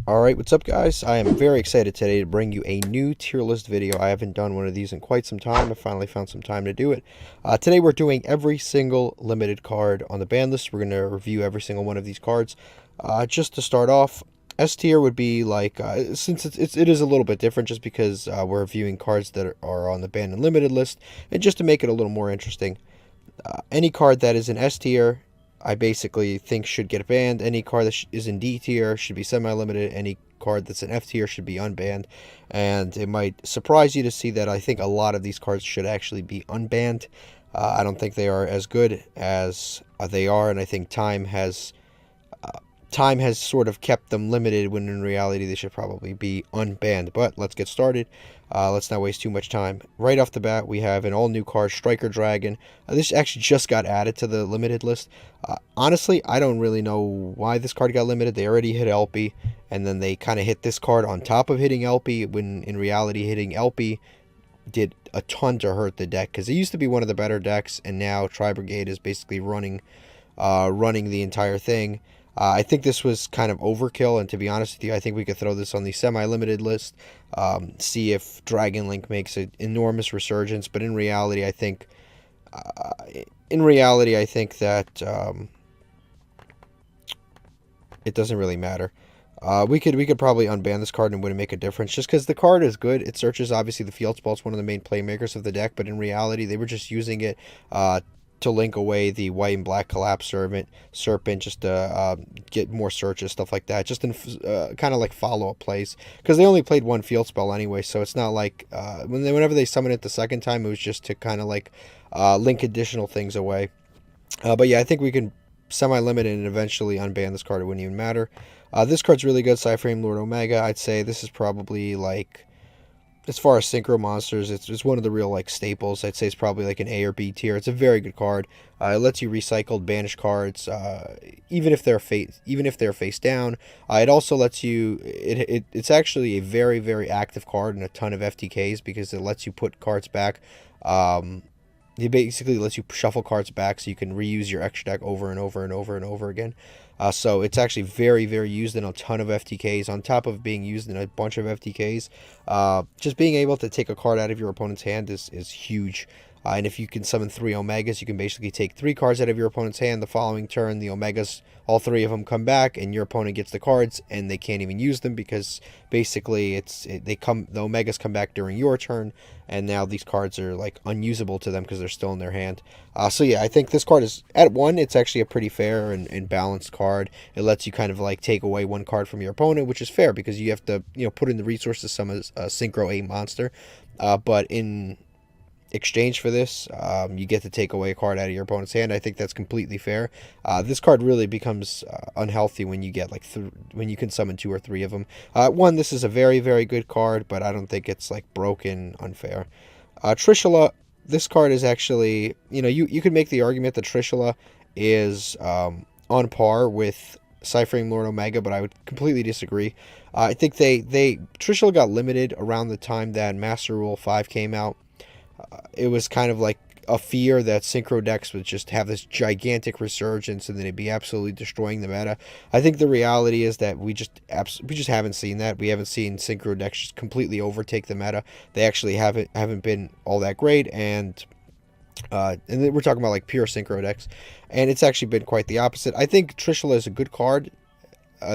Alright, what's up guys? I am very excited today to bring you a new tier list video. I haven't done one of these in quite some time. I finally found some time to do it. Today we're doing every single limited card on the ban list. We're going to review every single one of these cards. Just to start off, S tier would be like, since it is a little bit different just because we're reviewing cards that are on the banned and limited list, and just to make it a little more interesting, any card that is in S tier I basically think should get banned. Any card that is in D tier should be semi-limited. Any card that's in F tier should be unbanned. And it might surprise you to see that I think a lot of these cards should actually be unbanned. I don't think they are as good as they are, and I think time has sort of kept them limited when in reality they should probably be unbanned. But let's get started. Let's not waste too much time. Right off the bat, we have an all-new card, Striker Dragon. This actually just got added to the limited list. Honestly, I don't really know why this card got limited. They already hit LP, and then they kind of hit this card on top of hitting LP, when in reality hitting LP did a ton to hurt the deck, because it used to be one of the better decks, and now Tri-Brigade is basically running the entire thing. I think this was kind of overkill, and to be honest with you, I think we could throw this on the semi-limited list, see if Dragon Link makes an enormous resurgence. But in reality, I think that it doesn't really matter. We could probably unban this card and it wouldn't make a difference, just because the card is good. It searches obviously the field spell. It's one of the main playmakers of the deck, but in reality, they were just using it to link away the white and black Collapse Serpent, just to get more searches, stuff like that, just in kind of like follow-up plays, because they only played one field spell anyway, so it's not like whenever they summon it the second time, it was just to kind of like link additional things away. But yeah, I think we can semi-limit and eventually unban this card. It wouldn't even matter. This card's really good, Cyframe Lord Omega. I'd say this is probably like, as far as synchro monsters, it's one of the real like staples. I'd say it's probably like an A or B tier. It's a very good card. It lets you recycle banished cards, even if they're face down. It also lets you. It's actually a very, very active card in a ton of FTKs, because it lets you put cards back. It basically lets you shuffle cards back so you can reuse your extra deck over and over and over and over again. So it's actually very, very used in a ton of FTKs, on top of being used in a bunch of FTKs. Just being able to take a card out of your opponent's hand is huge. And if you can summon 3 Omegas, you can basically take 3 cards out of your opponent's hand. The following turn, the Omegas, all 3 of them come back, and your opponent gets the cards, and they can't even use them, because basically the Omegas come back during your turn, and now these cards are like unusable to them because they're still in their hand. So yeah, I think this card is, at 1, it's actually a pretty fair and balanced card. It lets you kind of like take away 1 card from your opponent, which is fair, because you have to, put in the resources to summon a synchro 8 monster. But in exchange for this, you get to take away a card out of your opponent's hand. I think that's completely fair. This card really becomes unhealthy when you get like when you can summon 2 or 3 of them. 1, this is a very, very good card, but I don't think it's like broken unfair. Trishula, this card is actually, you could make the argument that Trishula is on par with Cyframe Lord Omega, but I would completely disagree. I think Trishula got limited around the time that Master Rule 5 came out. It was kind of like a fear that synchro decks would just have this gigantic resurgence and then it'd be absolutely destroying the meta. I think the reality is that we just haven't seen that. We haven't seen synchro decks just completely overtake the meta. They actually haven't been all that great, and then we're talking about like pure synchro decks, and it's actually been quite the opposite. I think Trishula is a good card.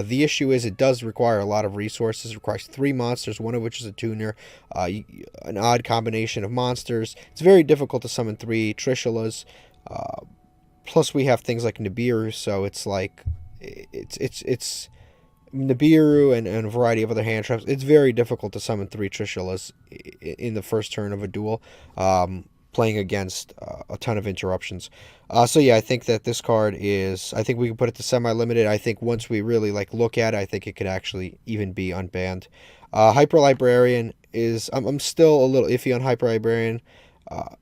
The issue is it does require a lot of resources. It requires 3 monsters, one of which is a tuner, an odd combination of monsters. It's very difficult to summon 3 Trishulas. Plus we have things like Nibiru, so it's like it's Nibiru and a variety of other hand traps. It's very difficult to summon 3 Trishulas in the first turn of a duel, playing against a ton of interruptions. So yeah, I think that this card is, I think we can put it to semi-limited. I think once we really like look at it, I think it could actually even be unbanned. Hyper Librarian is, I'm still a little iffy on Hyper Librarian.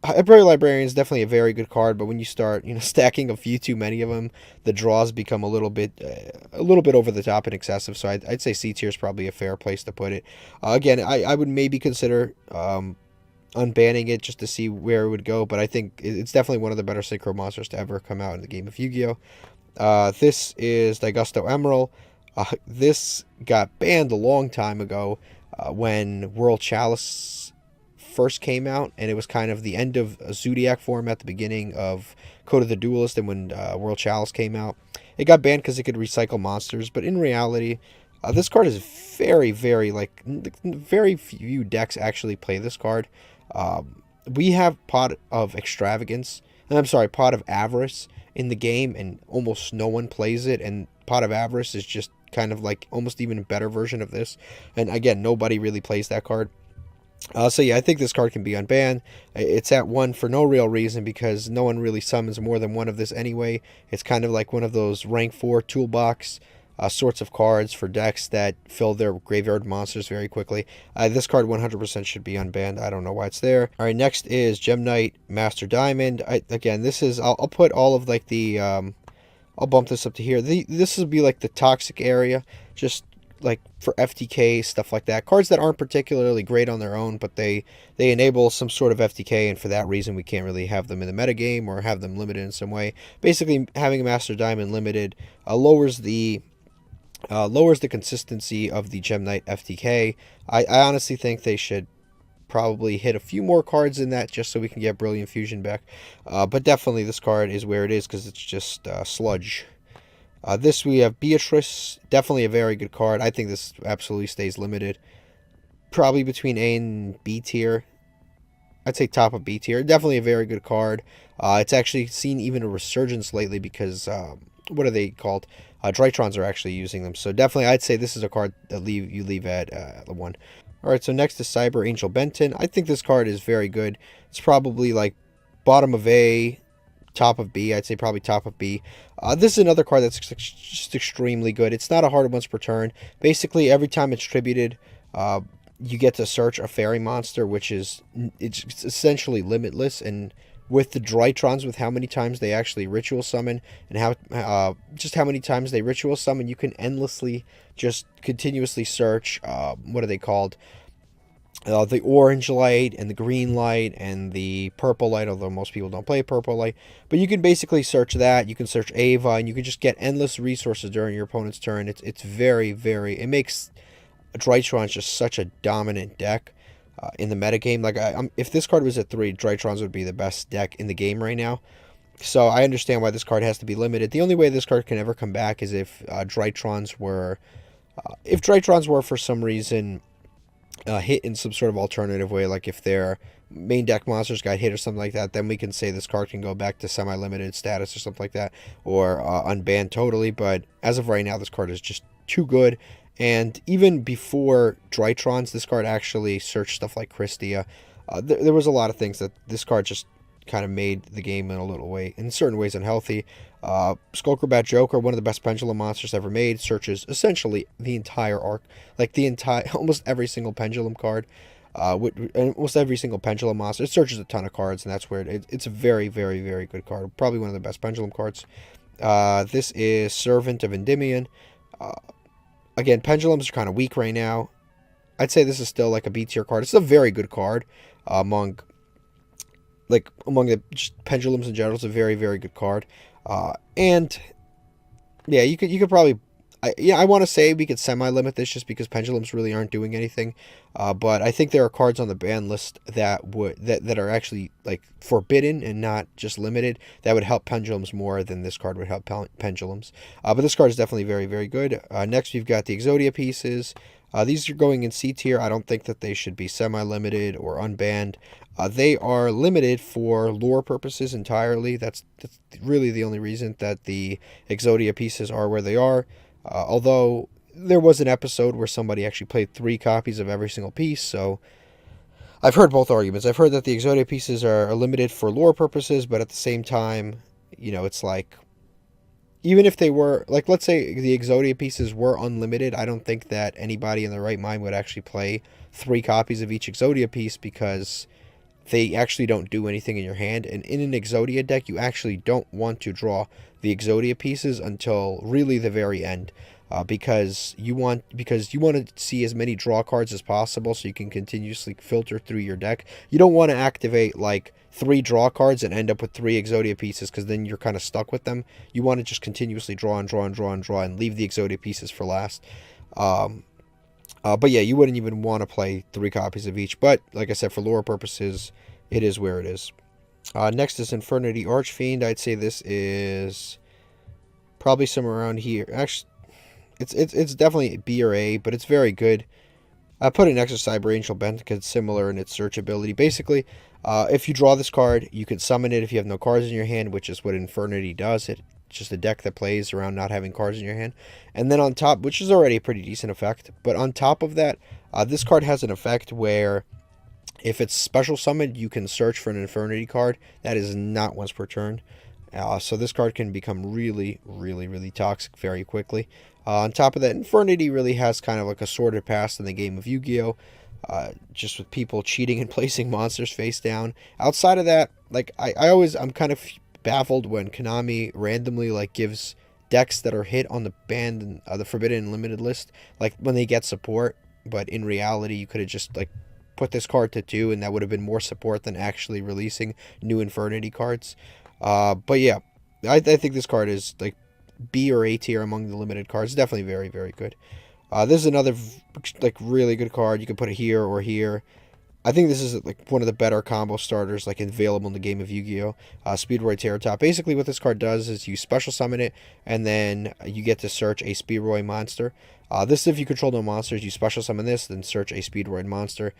Hyper Librarian is definitely a very good card, but when you start, stacking a few too many of them, the draws become a little bit over the top and excessive. So I'd say C tier is probably a fair place to put it. Again, I would maybe consider unbanning it just to see where it would go, but I think it's definitely one of the better synchro monsters to ever come out in the game of Yu-Gi-Oh! This is Daigusto Emerald. This got banned a long time ago when World Chalice first came out, and it was kind of the end of Zoodiac form at the beginning of Code of the Duelist, and when World Chalice came out. It got banned because it could recycle monsters, but in reality, this card is very, very, like, very few decks actually play this card. We have Pot of Extravagance, I'm sorry, Pot of Avarice in the game, and almost no one plays it, and Pot of Avarice is just kind of like almost even a better version of this, and again, nobody really plays that card. So yeah, I think this card can be unbanned. It's at 1 for no real reason, because no one really summons more than one of this anyway. It's kind of like one of those rank 4 toolbox sorts of cards for decks that fill their graveyard monsters very quickly. This card 100% should be unbanned. I don't know why it's there. All right, next is Gem Knight Master Diamond. Again, this is, I'll put all of like the, I'll bump this up to here. This will be like the toxic area, just like for FTK, stuff like that. Cards that aren't particularly great on their own, but they enable some sort of FTK, and for that reason we can't really have them in the metagame or have them limited in some way. Basically, having a Master Diamond limited lowers the consistency of the Gem Knight FTK. I honestly think they should probably hit a few more cards in that just so we can get Brilliant Fusion back. But definitely this card is where it is because it's just sludge. This we have Beatrice, definitely a very good card. I think this absolutely stays limited. Probably between A and B tier. I'd say top of B tier. Definitely a very good card. It's actually seen even a resurgence lately because, what are they called? Drytrons are actually using them. So definitely I'd say this is a card that you leave at 1. Alright, so next is Cyber-Angel Benten. I think this card is very good. It's probably like bottom of A, top of B. I'd say probably top of B. This is another card that's just extremely good. It's not a hard once per turn. Basically, every time it's tributed, you get to search a fairy monster, which is it's essentially limitless. And with the Drytrons, with how many times they actually ritual summon, and how just how many times they ritual summon, you can endlessly just continuously search. What are they called? The orange light and the green light and the purple light, although most people don't play purple light. But you can basically search that. You can search Ava, and you can just get endless resources during your opponent's turn. It's very, very... It makes Drytron just such a dominant deck in the metagame. Like, if this card was at 3, Drytrons would be the best deck in the game right now. So I understand why this card has to be limited. The only way this card can ever come back is if Drytrons were... if Drytrons were, for some reason... hit in some sort of alternative way, like if their main deck monsters got hit or something like that, then we can say this card can go back to semi-limited status or something like that, or unbanned totally. But as of right now, this card is just too good. And even before Drytrons, this card actually searched stuff like Christia. There was a lot of things that this card just kind of made the game in a little way, in certain ways, unhealthy. Skullcrobat Joker, one of the best pendulum monsters ever made, searches essentially the entire arc, like the entire, almost every single pendulum card, almost every single pendulum monster. It searches a ton of cards, and that's where it's a very, very, very good card. Probably one of the best pendulum cards. This is Servant of Endymion. Again, pendulums are kind of weak right now. I'd say this is still like a B tier card. It's a very good card among the just pendulums in general. It's a very, very good card. And yeah, you could probably, I want to say we could semi-limit this just because pendulums really aren't doing anything. But I think there are cards on the ban list that are actually like forbidden and not just limited, that would help pendulums more than this card would help pendulums. But this card is definitely very, very good. Next, we've got the Exodia pieces. These are going in C tier. I don't think that they should be semi-limited or unbanned. They are limited for lore purposes entirely. That's really the only reason that the Exodia pieces are where they are. Although there was an episode where somebody actually played 3 copies of every single piece, so I've heard both arguments. I've heard that the Exodia pieces are limited for lore purposes, but at the same time, you know, it's like, even if they were, like, let's say the Exodia pieces were unlimited, I don't think that anybody in their right mind would actually play 3 copies of each Exodia piece, because they actually don't do anything in your hand. And in an Exodia deck, you actually don't want to draw the Exodia pieces until really the very end. because you want to see as many draw cards as possible, so you can continuously filter through your deck. You don't want to activate like 3 draw cards and end up with 3 Exodia pieces, because then you're kind of stuck with them. You want to just continuously draw and draw and draw and draw and leave the Exodia pieces for last. But yeah, you wouldn't even want to play 3 copies of each. But like I said, for lore purposes, it is where it is. Next is Infernity Archfiend. I'd say this is probably somewhere around here. Actually, it's definitely B or A, but it's very good. I put it next to Cyber Angel Benten because it's similar in its search ability. Basically, if you draw this card, you can summon it if you have no cards in your hand, which is what Infernity does. It's just a deck that plays around not having cards in your hand. And then on top, which is already a pretty decent effect, but on top of that, this card has an effect where if it's special summoned, you can search for an Infernity card. That is not once per turn. So this card can become really, really, really toxic very quickly. On top of that, Infernity really has kind of like a sordid past in the game of Yu-Gi-Oh! Just with people cheating and placing monsters face down. Outside of that, like I'm kind of baffled when Konami randomly like gives decks that are hit on the banned and the forbidden and limited list, like when they get support. But in reality, you could have just like put this card to 2, and that would have been more support than actually releasing new Infernity cards. But yeah, I think this card is like B or A tier among the limited cards. Definitely very, very good. This is another like really good card. You can put it here or here. I think this is like one of the better combo starters like available in the game of Yu-Gi-Oh! Speedroid Terratop. Basically what this card does is you special summon it, and then you get to search a Speedroid monster. This, if you control no monsters, you special summon this, then search a Speedroid monster.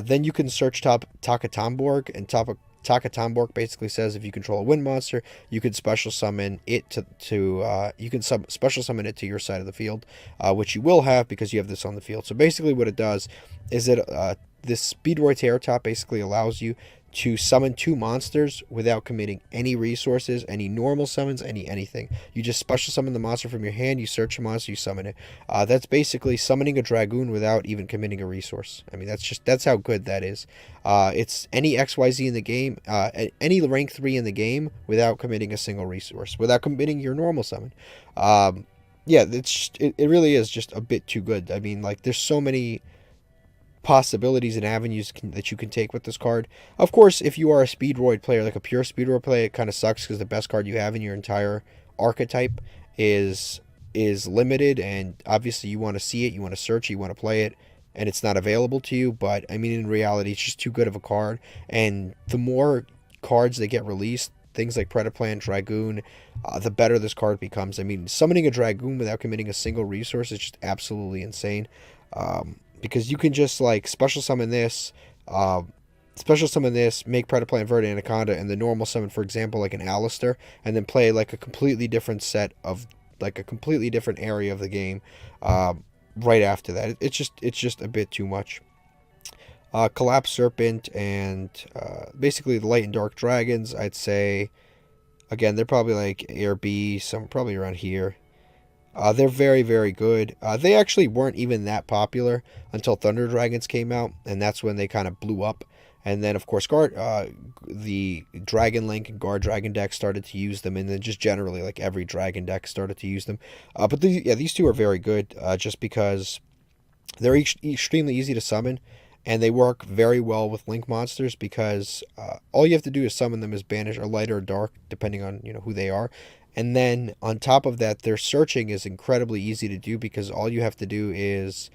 Then you can search Takatomborg, and Takatomborg basically says if you control a wind monster, you can special summon it special summon it to your side of the field, which you will have because you have this on the field. So basically what it does is that this Speedroid Terratop basically allows you to summon 2 monsters without committing any resources, any normal summons, anything. You just special summon the monster from your hand, you search a monster, you summon it. That's basically summoning a Dragoon without even committing a resource. I mean, that's how good that is. It's any XYZ in the game, any rank 3 in the game without committing a single resource, without committing your normal summon. Yeah, it really is just a bit too good. I mean, like, there's so many possibilities and avenues that you can take with this card. Of course, if you are a Speedroid player, like a pure Speedroid player, it kind of sucks because the best card you have in your entire archetype is limited, and obviously you want to see it, you want to search it, you want to play it, and it's not available to you. But I mean, in reality, it's just too good of a card, and the more cards that get released, things like Predaplant, Dragoon, the better this card becomes. I mean, summoning a Dragoon without committing a single resource is just absolutely insane. Because you can just like special summon this, make Predaplant, Verde, Anaconda, and the normal summon, for example, like an Alistair, and then play like a completely different set of, like a completely different area of the game right after that. It's just a bit too much. Collapse Serpent and basically the Light and Dark Dragons, I'd say, again, they're probably like A or B, some probably around here. They're very, very good. They actually weren't even that popular until Thunder Dragons came out, and that's when they kind of blew up. And then, of course, the Dragon Link and Guard Dragon deck started to use them, and then just generally, like, every Dragon deck started to use them. But these two are very good, just because they're extremely easy to summon, and they work very well with Link monsters, because all you have to do is summon them as Banish or Light or Dark, depending on, who they are. And then on top of that, their searching is incredibly easy to do, because all you have to do is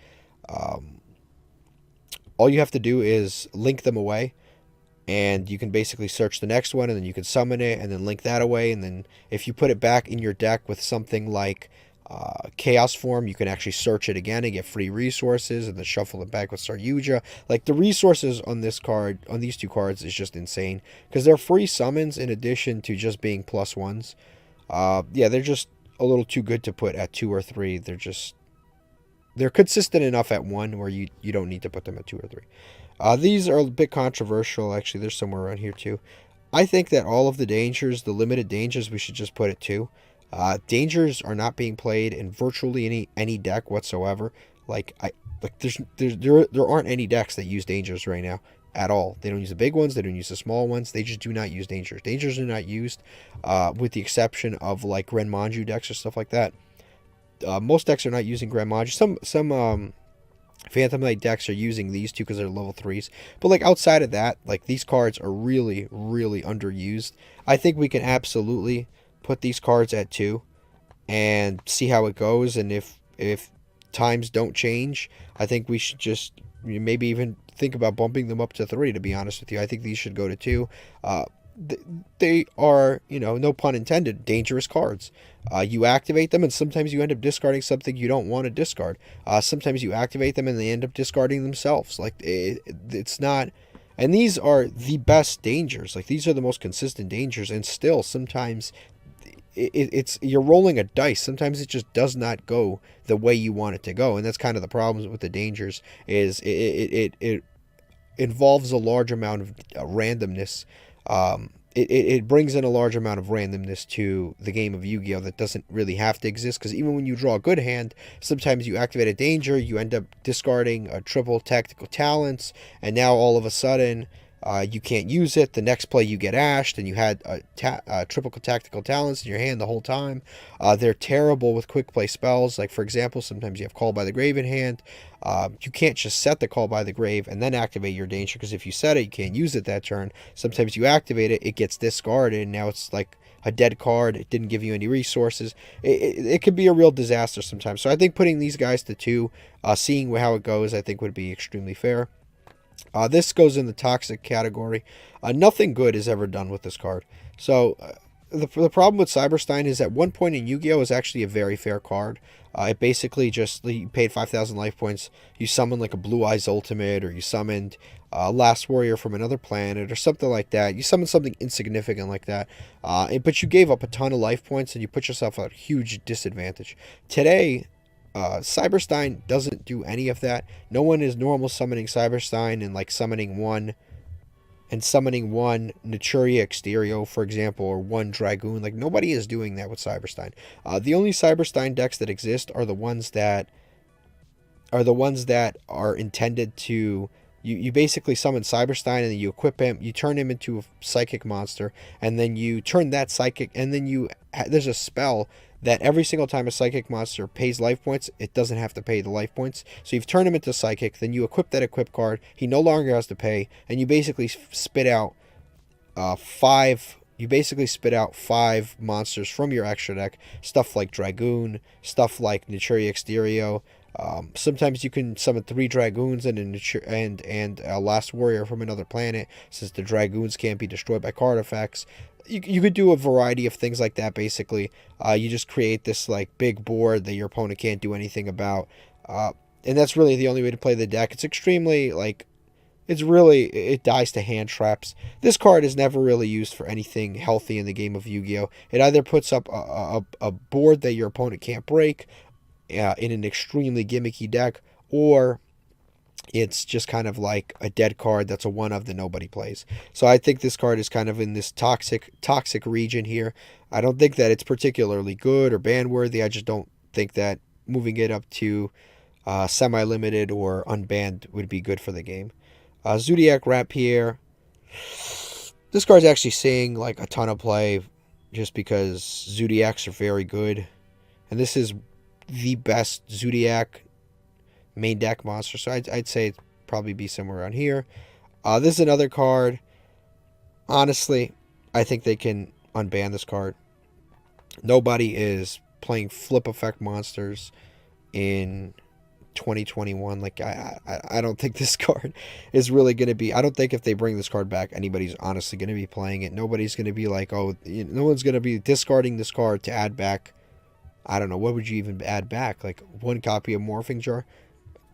link them away, and you can basically search the next one, and then you can summon it, and then link that away, and then if you put it back in your deck with something like Chaos Form, you can actually search it again and get free resources, and then shuffle it back with Yugioh. Like, the resources on this card, on these 2 cards, is just insane, because they're free summons in addition to just being +1s. Yeah, they're just a little too good to put at 2 or 3. They're consistent enough at 1 where you don't need to put them at 2 or 3. These are a bit controversial. Actually, they're somewhere around here too. I think that all of the dangers, the limited dangers, we should just put at 2. Dangers are not being played in virtually any deck whatsoever. There aren't any decks that use dangers right now at all. They don't use the big ones, they don't use the small ones, they just do not use dangers. Dangers are not used, with the exception of like Renmanju decks or stuff like that. Most decks are not using Grand Magi. Some Phantom Knight decks are using these two because they're level 3s. But like outside of that, like these cards are really, really underused. I think we can absolutely put these cards at 2 and see how it goes. And if times don't change, I think we should just maybe even think about bumping them up to 3, to be honest with you. I think these should go to 2. They are, no pun intended, dangerous cards. You activate them, and sometimes you end up discarding something you don't want to discard. Sometimes you activate them, and they end up discarding themselves. Like, it's not... And these are the best dangers. Like, these are the most consistent dangers, and still, sometimes... It's you're rolling a dice. Sometimes it just does not go the way you want it to go, and that's kind of the problems with the dangers. Is it involves a large amount of randomness. It brings in a large amount of randomness to the game of Yu-Gi-Oh! That doesn't really have to exist, because even when you draw a good hand, sometimes you activate a danger, you end up discarding a triple tactical talents, and now all of a sudden you can't use it. The next play you get ashed, and you had triple tactical talents in your hand the whole time. They're terrible with quick play spells. Like, for example, sometimes you have Call by the Grave in hand. You can't just set the Call by the Grave and then activate your danger, because if you set it, you can't use it that turn. Sometimes you activate it, it gets discarded, and now it's like a dead card. It didn't give you any resources. It could be a real disaster sometimes. So I think putting these guys to 2, seeing how it goes, I think would be extremely fair. This goes in the toxic category. Nothing good is ever done with this card. So the problem with Cyber-Stein is at one point in Yu-Gi-Oh! Is actually a very fair card. It basically just, you paid 5,000 life points, you summoned like a Blue Eyes Ultimate, or you summoned Last Warrior from another planet, or something like that. You summoned something insignificant like that, but you gave up a ton of life points, and you put yourself at a huge disadvantage. Today, Cyber-Stein doesn't do any of that. No one is normal summoning Cyber-Stein and like summoning one Naturia Exterior, for example, or one Dragoon. Like, nobody is doing that with Cyber-Stein. The only Cyber-Stein decks that exist are the ones that are intended to... You basically summon Cyber-Stein, and then you equip him, you turn him into a psychic monster, and then you turn that psychic, and then there's a spell that every single time a psychic monster pays life points, it doesn't have to pay the life points. So you've turned him into psychic, then you equip that equip card, he no longer has to pay, and you basically spit out 5 monsters from your extra deck. Stuff like Dragoon, stuff like Naturia Exterior. Sometimes you can summon 3 Dragoons and a Last Warrior from another planet, since the Dragoons can't be destroyed by card effects. You could do a variety of things like that, basically. You just create this like big board that your opponent can't do anything about. And that's really the only way to play the deck. It's extremely, like, it dies to hand traps. This card is never really used for anything healthy in the game of Yu-Gi-Oh! It either puts up a board that your opponent can't break in an extremely gimmicky deck, or it's just kind of like a dead card that's a one-of that nobody plays. So I think this card is kind of in this toxic region here. I don't think that it's particularly good or ban-worthy. I just don't think that moving it up to semi-limited or unbanned would be good for the game. Zoodiac Rapier. This card's actually seeing like a ton of play just because Zoodiacs are very good. And this is the best Zoodiac main deck monster, so I'd say it'd probably be somewhere around here. This is another card. Honestly, I think they can unban this card. Nobody is playing flip effect monsters in 2021. Like, I don't think this card is really going to be... I don't think if they bring this card back, anybody's honestly going to be playing it. Nobody's going to be like, oh, no one's going to be discarding this card to add back... I don't know, what would you even add back? Like, 1 copy of Morphing Jar?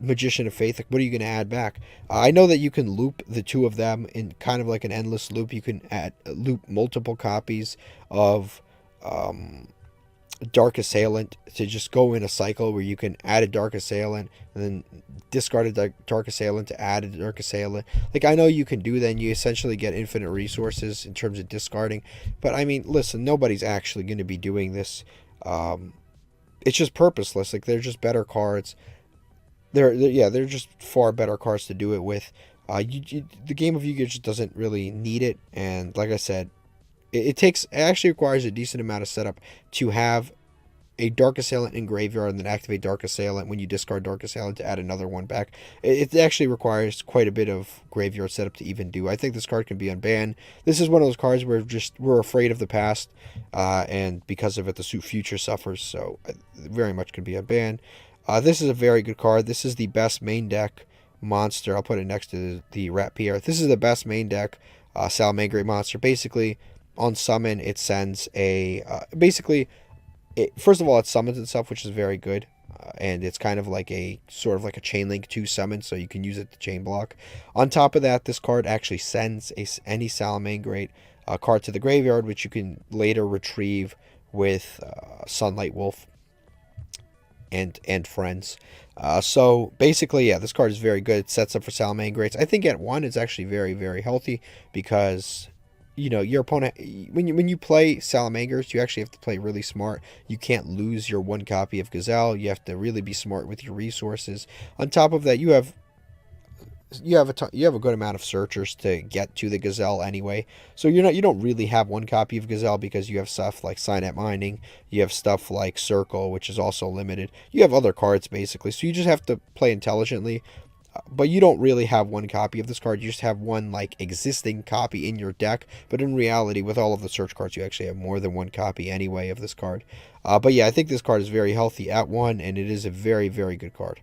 Magician of Faith, like, what are you going to add back? I know that you can loop the 2 of them in kind of like an endless loop. You can loop multiple copies of Dark Assailant to just go in a cycle where you can add a Dark Assailant and then discard a Dark Assailant to add a Dark Assailant. Like, I know you can do that, and you essentially get infinite resources in terms of discarding. But, I mean, listen, nobody's actually going to be doing this. It's just purposeless. Like, they're just better cards. They're just far better cards to do it with. The game of Yu-Gi-Oh! Just doesn't really need it, and like I said, it actually requires a decent amount of setup to have a Dark Assailant in graveyard and then activate Dark Assailant when you discard Dark Assailant to add another one back. It actually requires quite a bit of graveyard setup to even do. I think this card can be unbanned. This is one of those cards where we're afraid of the past, and because of it, the future suffers. So very much could be unbanned. This is a very good card. This is the best main deck monster. I'll put it next to the Rat Pierre. This is the best main deck Salamangreat monster. Basically, on summon, it sends a first of all, it summons itself, which is very good, and it's kind of like a sort of like a chain link 2 summon, so you can use it to chain block. On top of that, this card actually sends any Salamangreat card to the graveyard, which you can later retrieve with Sunlight Wolf and friends. So basically, yeah, this card is very good. It sets up for Salamangreats. I think at 1 it's actually very, very healthy because, you know, your opponent, when you play Salamangers, you actually have to play really smart. You can't lose your 1 copy of Gazelle. You have to really be smart with your resources. On top of that, you have a good amount of searchers to get to the Gazelle anyway. So you don't really have 1 copy of Gazelle because you have stuff like Signet Mining, you have stuff like Circle, which is also limited. You have other cards basically. So you just have to play intelligently. But you don't really have 1 copy of this card. You just have 1 like existing copy in your deck. But in reality, with all of the search cards, you actually have more than 1 copy anyway of this card. But yeah, I think this card is very healthy at 1, and it is a very, very good card.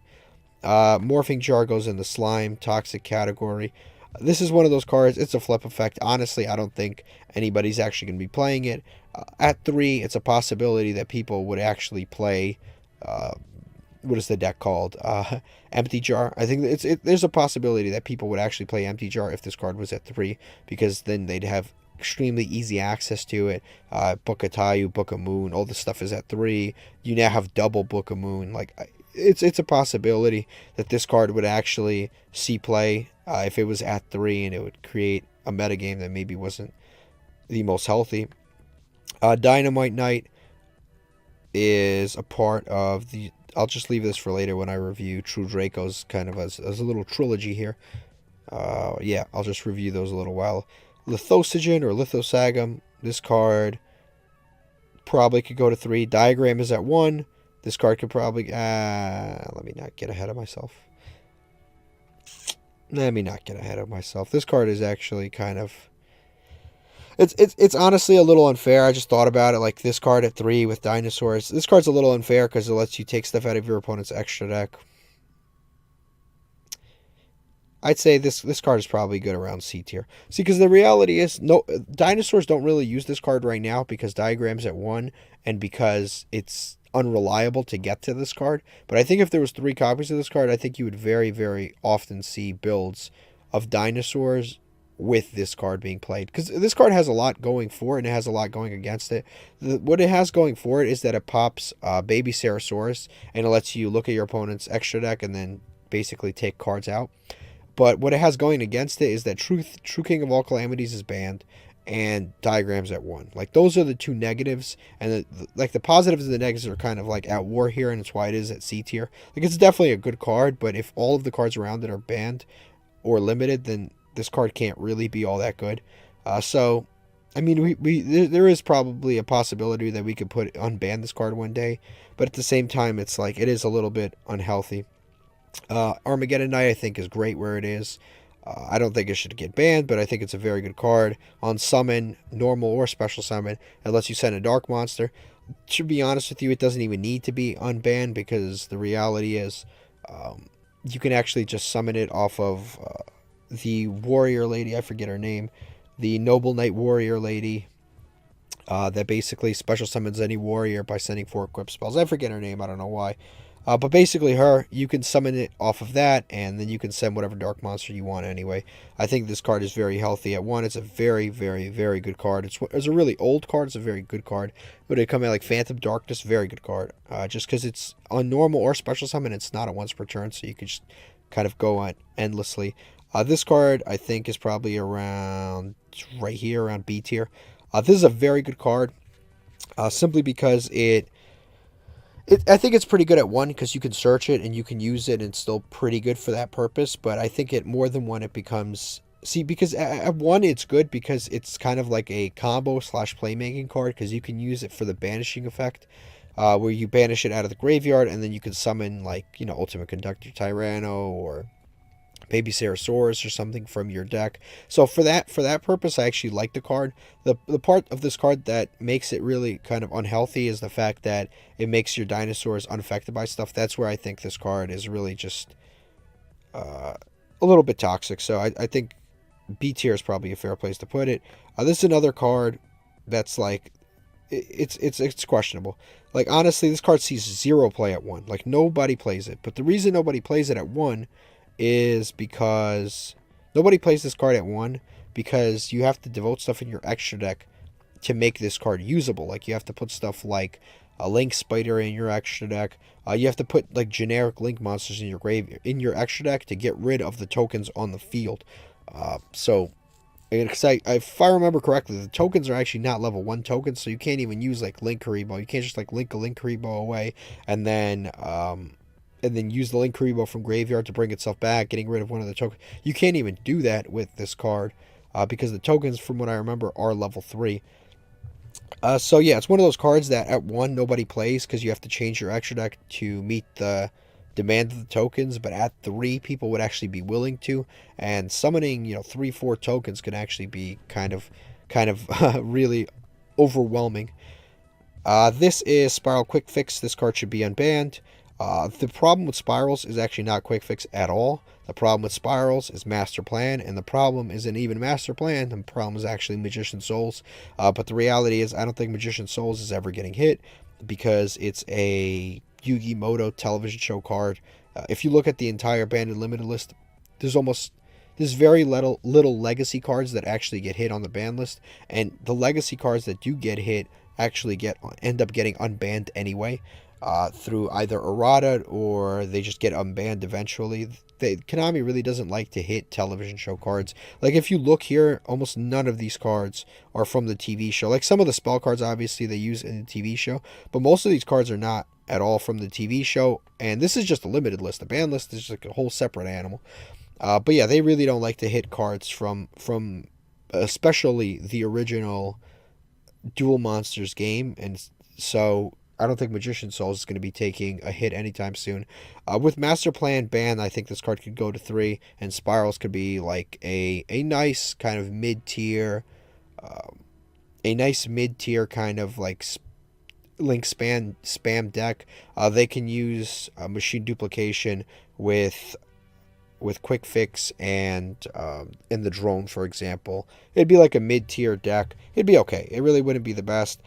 Morphing Jar goes in the slime toxic category. This is one of those cards. It's a flip effect. Honestly, I don't think anybody's actually going to be playing it. At 3, it's a possibility that people would actually play. What is the deck called? Empty Jar. I think there's a possibility that people would actually play Empty Jar if this card was at 3, because then they'd have extremely easy access to it. Book of Tayu, Book of Moon, all this stuff is at 3. You now have double Book of Moon. Like, it's a possibility that this card would actually see play if it was at 3, and it would create a metagame that maybe wasn't the most healthy. Dynamite Knight is a part of the... I'll just leave this for later when I review True Draco's kind of as a little trilogy here. Yeah, I'll just review those a little while. Lithocygen or Lithosagum. This card probably could go to 3. Diagram is at 1. This card could probably... let me not get ahead of myself. This card is actually kind of... It's honestly a little unfair. I just thought about it. Like, this card at 3 with dinosaurs. This card's a little unfair because it lets you take stuff out of your opponent's extra deck. I'd say this card is probably good around C tier. See, because the reality is, no, dinosaurs don't really use this card right now because Diagram's at 1 and because it's unreliable to get to this card. But I think if there was 3 copies of this card, I think you would very, very often see builds of dinosaurs with this card being played, because this card has a lot going for it and it has a lot going against it. What it has going for it is that it pops Baby Ceratosaurus and it lets you look at your opponent's extra deck and then basically take cards out. But what it has going against it is that True King of All Calamities is banned and Diagrams at 1. Like, those are the 2 negatives, and the positives and the negatives are kind of like at war here, and it's why it is at C tier. Like, it's definitely a good card, but if all of the cards around it are banned or limited, then this card can't really be all that good. So, I mean, there is probably a possibility that we could unban this card one day, but at the same time, it's like, it is a little bit unhealthy. Armageddon Knight, I think, is great where it is. I don't think it should get banned, but I think it's a very good card. On summon, normal or special summon, it lets you send a dark monster. To be honest with you, it doesn't even need to be unbanned, because the reality is, you can actually just summon it off of the warrior lady, I forget her name, the Noble Knight warrior lady, that basically special summons any warrior by sending 4 equipped spells. I forget her name, I don't know why. But basically her, you can summon it off of that, and then you can send whatever dark monster you want anyway. I think this card is very healthy at 1. It's a very, very, very good card. It's a really old card. It's a very good card. Would it come out like Phantom Darkness? Very good card. Just because it's on normal or special summon, it's not a once per turn, so you can just kind of go on endlessly. This card, I think, is probably around right here, around B tier. This is a very good card, simply because I think it's pretty good at 1, because you can search it and you can use it and it's still pretty good for that purpose. But I think at more than 1, it becomes... See, because at 1, it's good because it's kind of like a combo / playmaking card, because you can use it for the banishing effect. where you banish it out of the graveyard, and then you can summon, like, Ultimate Conductor Tyranno or Baby Sarosaurus or something from your deck. So for that purpose, I actually like the card. The part of this card that makes it really kind of unhealthy is the fact that it makes your dinosaurs unaffected by stuff. That's where I think this card is really just a little bit toxic. So I think B tier is probably a fair place to put it. This is another card that's like, it's questionable. Like, honestly, this card sees 0 play at 1. Like, nobody plays it. But the reason nobody plays it at 1 is because nobody plays this card at 1 because you have to devote stuff in your extra deck to make this card usable. Like, you have to put stuff like a Link Spider in your extra deck. You have to put, like, generic Link monsters in your extra deck to get rid of the tokens on the field. So if I remember correctly, the tokens are actually not level 1 tokens, so you can't even use, like, Link Karibo. You can't just, like, link a Link Karibo away and then use the Link Karibo from graveyard to bring itself back, getting rid of one of the tokens. You can't even do that with this card because the tokens, from what I remember, are level 3. So yeah, it's one of those cards that at 1 nobody plays because you have to change your extra deck to meet the demand of the tokens, but at 3 people would actually be willing to, and summoning 3-4 tokens can actually be kind of really overwhelming. This is Spiral Quick Fix. This card should be unbanned. The problem with Spirals is actually not Quick Fix at all. The problem with Spirals is Master Plan, and the problem isn't even Master Plan. The problem is actually Magician Souls. But the reality is I don't think Magician Souls is ever getting hit because it's a Yugioh television show card. If you look at the entire banned and limited list, there's very little legacy cards that actually get hit on the ban list, and the legacy cards that do get hit actually end up getting unbanned anyway, through either errata or they just get unbanned eventually. Konami really doesn't like to hit television show cards. Like, if you look here, almost none of these cards are from the TV show. Like, some of the spell cards, obviously, they use in the TV show, but most of these cards are not at all from the TV show, and this is just a limited list. The ban list is just like a whole separate animal. But yeah, they really don't like to hit cards from especially the original Duel Monsters game, and so I don't think Magician Souls is going to be taking a hit anytime soon. With Master Plan banned, I think this card could go to 3, and Spirals could be like a nice kind of mid-tier, kind of like Link spam deck. They can use Machine Duplication with Quick Fix and the Drone, for example. It'd be like a mid-tier deck. It'd be okay. It really wouldn't be the best.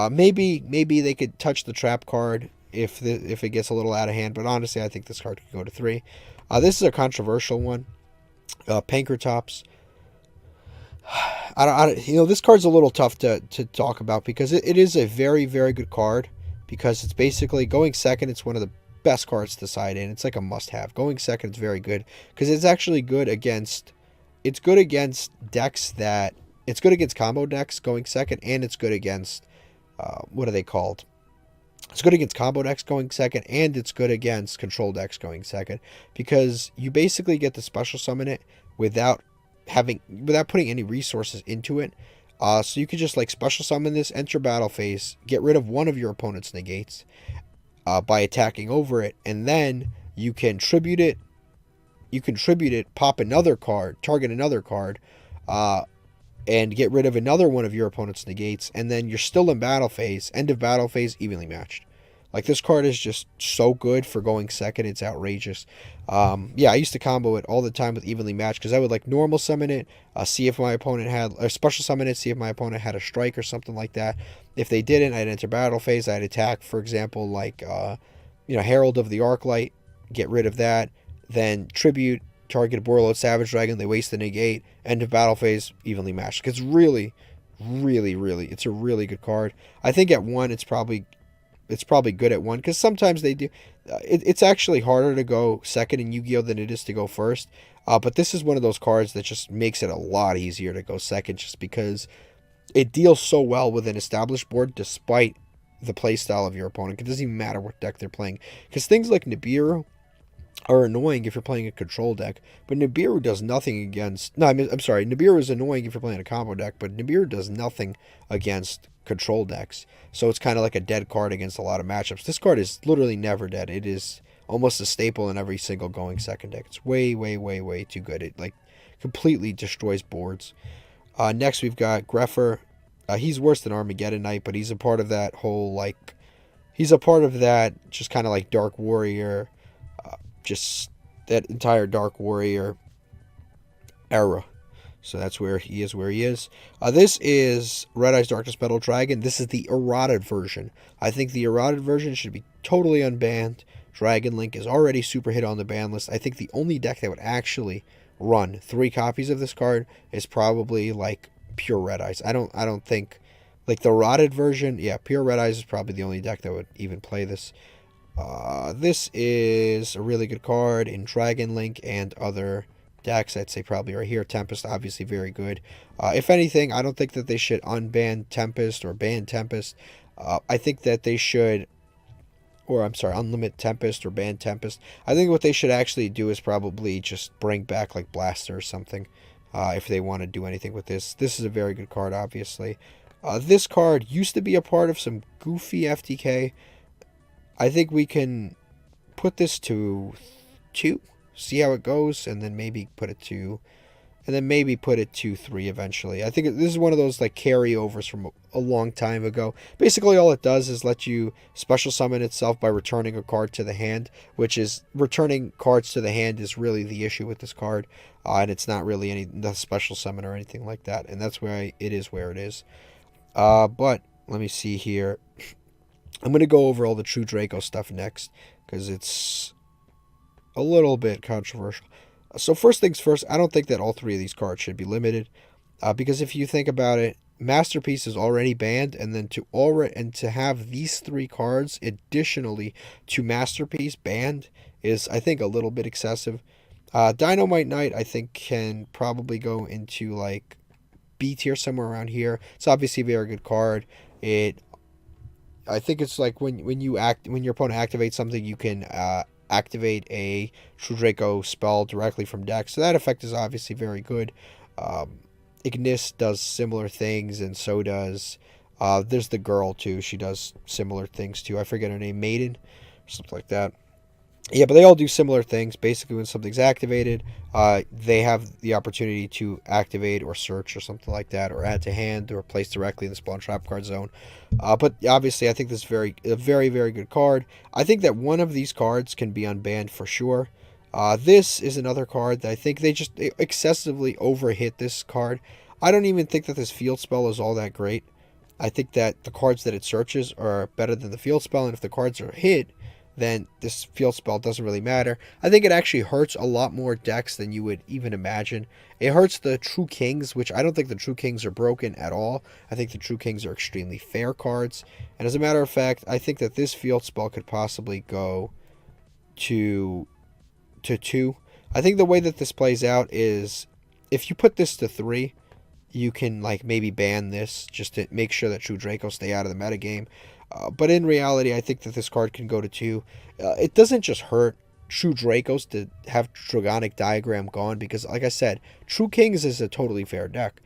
Maybe they could touch the trap card if it gets a little out of hand, but honestly, I think this card could go to 3. This is a controversial one. Pankertops. This card's a little tough to talk about because it is a very, very good card, because it's basically going second. It's one of the best cards to side in. It's like a must-have. Going second is very good because it's actually good against. It's good against decks that. It's good against combo decks going second, and it's good against. What are they called? It's good against combo decks going second, and it's good against control decks going second, because you basically get to special summon it without putting any resources into it. So you could just like special summon this, enter battle phase, get rid of one of your opponent's negates by attacking over it, and then you can tribute it. Pop another card, target another card, and get rid of another one of your opponent's negates, and then you're still in battle phase. End of battle phase, evenly matched. Like, this card is just so good for going second. It's outrageous. Yeah, I used to combo it all the time with evenly matched, because I would like normal summon it, see if my opponent had, or special summon it, see if my opponent had a strike or something like that. If they didn't, I'd enter battle phase. I'd attack, for example, like Herald of the Arclight, get rid of that, then tribute, target a Borreload Savage Dragon, they waste the negate, end of battle phase, evenly matched. It's really, really, really, it's a really good card. I think at 1, it's probably good at 1, because sometimes they do. It's actually harder to go second in Yu-Gi-Oh than it is to go first. But this is one of those cards that just makes it a lot easier to go second, just because it deals so well with an established board despite the playstyle of your opponent. It doesn't even matter what deck they're playing, because things like Nibiru, are annoying if you're playing a control deck, but Nibiru does nothing against. No, I'm sorry. Nibiru is annoying if you're playing a combo deck, but Nibiru does nothing against control decks. So it's kind of like a dead card against a lot of matchups. This card is literally never dead. It is almost a staple in every single going second deck. It's way, way, way, way too good. It like completely destroys boards. Next we've got Greffer. He's worse than Armageddon Knight, but he's a part of that whole like. He's a part of that just kind of like Dark Warrior. Just that entire Dark Warrior era. So that's where he is, This is Red Eyes Darkness Metal Dragon. This is the eroded version. I think the eroded version should be totally unbanned. Dragon Link is already super hit on the ban list. I think the only deck that would actually run 3 copies of this card is probably like pure Red Eyes. I don't think like the eroded version, yeah, pure Red Eyes is probably the only deck that would even play this. This is a really good card in Dragon Link and other decks. I'd say probably right here. Tempest, obviously very good. If anything, I don't think that they should unban Tempest or ban Tempest. I think that they should, or I'm sorry, unlimit Tempest or ban Tempest. I think what they should actually do is probably just bring back like Blaster or something if they want to do anything with this. This is a very good card, obviously. This card used to be a part of some goofy FTK. I think we can put this to 2, see how it goes, and then maybe put it to, 3 eventually. I think this is one of those like carryovers from a long time ago. Basically, all it does is let you special summon itself by returning a card to the hand, which is returning cards to the hand is really the issue with this card, and it's not really the special summon or anything like that, and that's why it is where it is. But let me see here. I'm going to go over all the True Draco stuff next, because it's a little bit controversial. So first things first, I don't think that all 3 of these cards should be limited, because if you think about it, Masterpiece is already banned, and then to have these 3 cards additionally to Masterpiece banned is, I think, a little bit excessive. Dynamite Knight, I think, can probably go into like B tier somewhere around here. It's obviously a very good card. I think it's like when your opponent activates something, you can activate a True Draco spell directly from deck. So that effect is obviously very good. Ignis does similar things, and so does there's the girl too. She does similar things too. I forget her name, Maiden, or something like that. Yeah, but they all do similar things. Basically, when something's activated, they have the opportunity to activate or search or something like that, or add to hand, or place directly in the spawn trap card zone. But obviously, I think this is a very, very good card. I think that one of these cards can be unbanned for sure. This is another card that I think they excessively overhit this card. I don't even think that this field spell is all that great. I think that the cards that it searches are better than the field spell, and if the cards are hit, then this field spell doesn't really matter. I think it actually hurts a lot more decks than you would even imagine. It hurts the True Kings, which I don't think the True Kings are broken at all. I think the True Kings are extremely fair cards. And as a matter of fact, I think that this field spell could possibly go to 2. I think the way that this plays out is if you put this to 3, you can like maybe ban this just to make sure that True Draco stay out of the metagame. But in reality, I think that this card can go to 2. It doesn't just hurt True Dracos to have Dragonic Diagram gone, because, like I said, True Kings is a totally fair deck.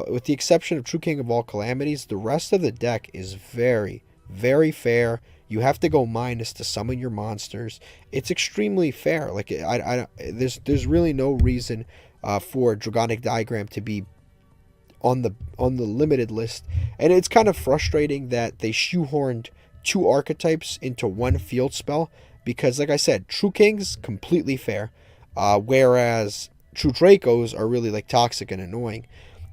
With the exception of True King of All Calamities, the rest of the deck is very, very fair. You have to go minus to summon your monsters. It's extremely fair. Like there's really no reason for Dragonic Diagram to be on the limited list, and it's kind of frustrating that they shoehorned 2 archetypes into 1 field spell, because like I said, True Kings completely fair, whereas True Dracos are really like toxic and annoying,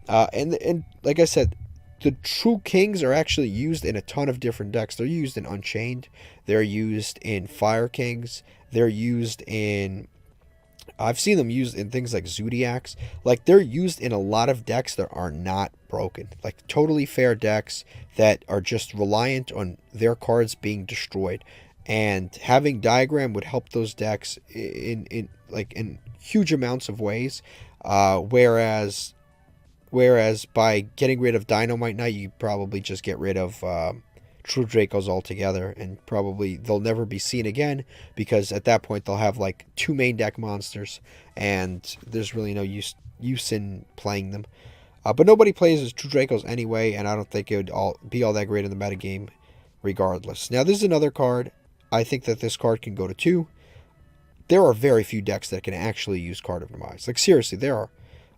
and like I said, the True Kings are actually used in a ton of different decks. They're used in Unchained, they're used in Fire Kings, they're used in I've seen them used in things like Zoodiacs. Like, they're used in a lot of decks that are not broken. Like, totally fair decks that are just reliant on their cards being destroyed. And having Diagram would help those decks in huge amounts of ways. Whereas by getting rid of Dynamite Knight, you probably just get rid of true Dracos altogether, and probably they'll never be seen again, because at that point they'll have like 2 main deck monsters, and there's really no use in playing them. But nobody plays as true Dracos anyway, and I don't think it would be all that great in the metagame regardless. Now, this is another card. I think that this card can go to 2. There are very few decks that can actually use Card of Demise. Like, seriously, there are.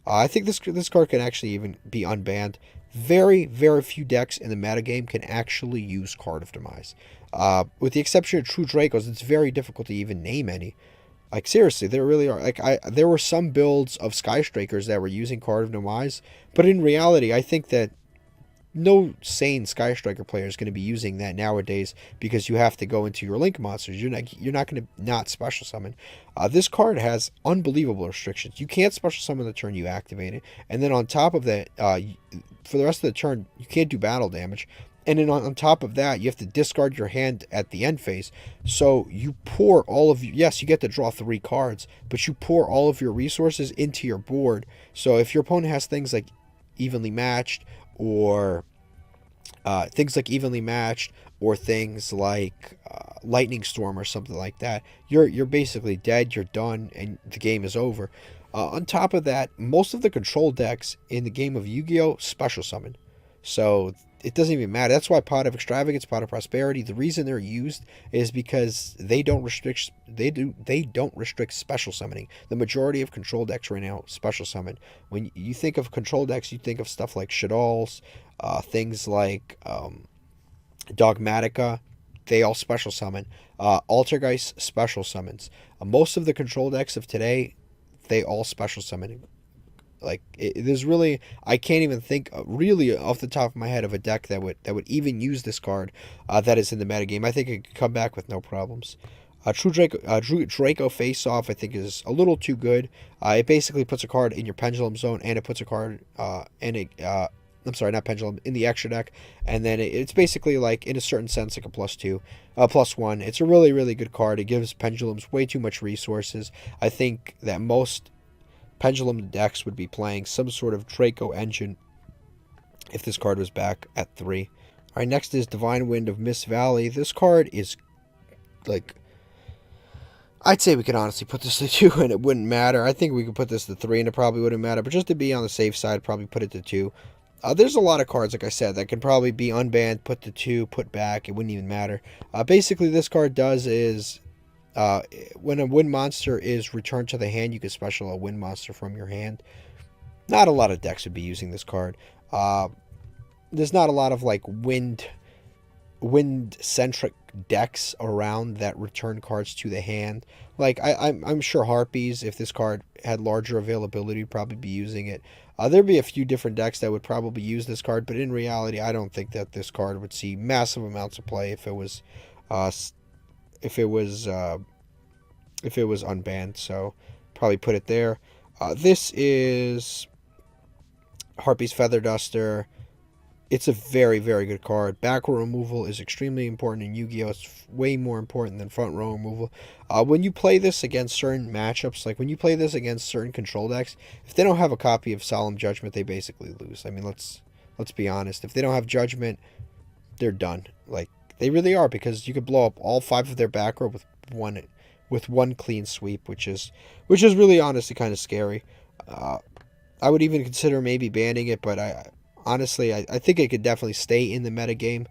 I think this card can actually even be unbanned. Very, very few decks in the metagame can actually use Card of Demise. With the exception of True Dracos, it's very difficult to even name any. Like, seriously, there really are. Like, there were some builds of Skystrikers that were using Card of Demise, but in reality, I think that no sane Skystriker player is going to be using that nowadays, because you have to go into your Link monsters. You're not going to not special summon. This card has unbelievable restrictions. You can't special summon the turn you activate it, and then on top of that, for the rest of the turn, you can't do battle damage. And then on top of that, you have to discard your hand at the end phase. So you pour all of yes, you get to draw 3 cards, but you pour all of your resources into your board. So if your opponent has things like evenly matched, or things like Lightning Storm or something like that, you're basically dead. You're done, and the game is over. On top of that, most of the control decks in the game of Yu-Gi-Oh! Special summon. So it doesn't even matter. That's why Pot of Extravagance, Pot of Prosperity, the reason they're used is because they don't restrict special summoning. The majority of control decks right now special summon. When you think of control decks, you think of stuff like Shaddolls, things like Dogmatica. They all special summon. Altergeist special summons. Most of the control decks of today, they all special summon. Like, there's really, I can't even think really off the top of my head of a deck that would even use this card that is in the metagame. I think it could come back with no problems. True Draco Face Off, I think, is a little too good. It basically puts a card in your Pendulum zone, and it puts a card I'm sorry, not Pendulum, in the extra deck, and then it's basically, like, in a certain sense, like a +1. It's a really, really good card. It gives Pendulums way too much resources. I think that most Pendulum decks would be playing some sort of Draco engine if this card was back at 3. Alright, next is Divine Wind of Mist Valley. This card is, like, I'd say we could honestly put this to 2 and it wouldn't matter. I think we could put this to 3 and it probably wouldn't matter, but just to be on the safe side, probably put it to 2. There's a lot of cards, like I said, that can probably be unbanned, put to 2, put back. It wouldn't even matter. Basically, this card does is, when a wind monster is returned to the hand, you can special a wind monster from your hand. Not a lot of decks would be using this card. There's not a lot of, like, wind-centric decks around that return cards to the hand. Like, I'm sure Harpies, if this card had larger availability, would probably be using it. There'd be a few different decks that would probably use this card, but in reality, I don't think that this card would see massive amounts of play if it was unbanned. So probably put it there. This is Harpy's Feather Duster. It's a very, very good card. Back row removal is extremely important in Yu-Gi-Oh! It's way more important than front row removal. When you play this against certain matchups, like when you play this against certain control decks, if they don't have a copy of Solemn Judgment, they basically lose. I mean, let's be honest. If they don't have Judgment, they're done. Like, they really are, because you could blow up all 5 of their back row with one clean sweep, which is really honestly kind of scary. I would even consider maybe banning it, but honestly, I think it could definitely stay in the metagame.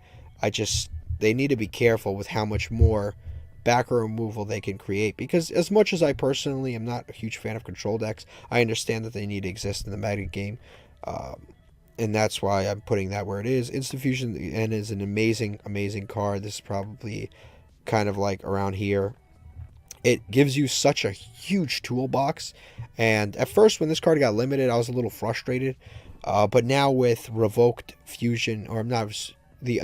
They need to be careful with how much more back row removal they can create, because as much as I personally am not a huge fan of control decks, I understand that they need to exist in the metagame, and that's why I'm putting that where it is. Instant Fusion and is an amazing, amazing card. This is probably kind of like around here. It gives you such a huge toolbox, and at first when this card got limited, I was a little frustrated. But now with Revoked Fusion, or I'm not the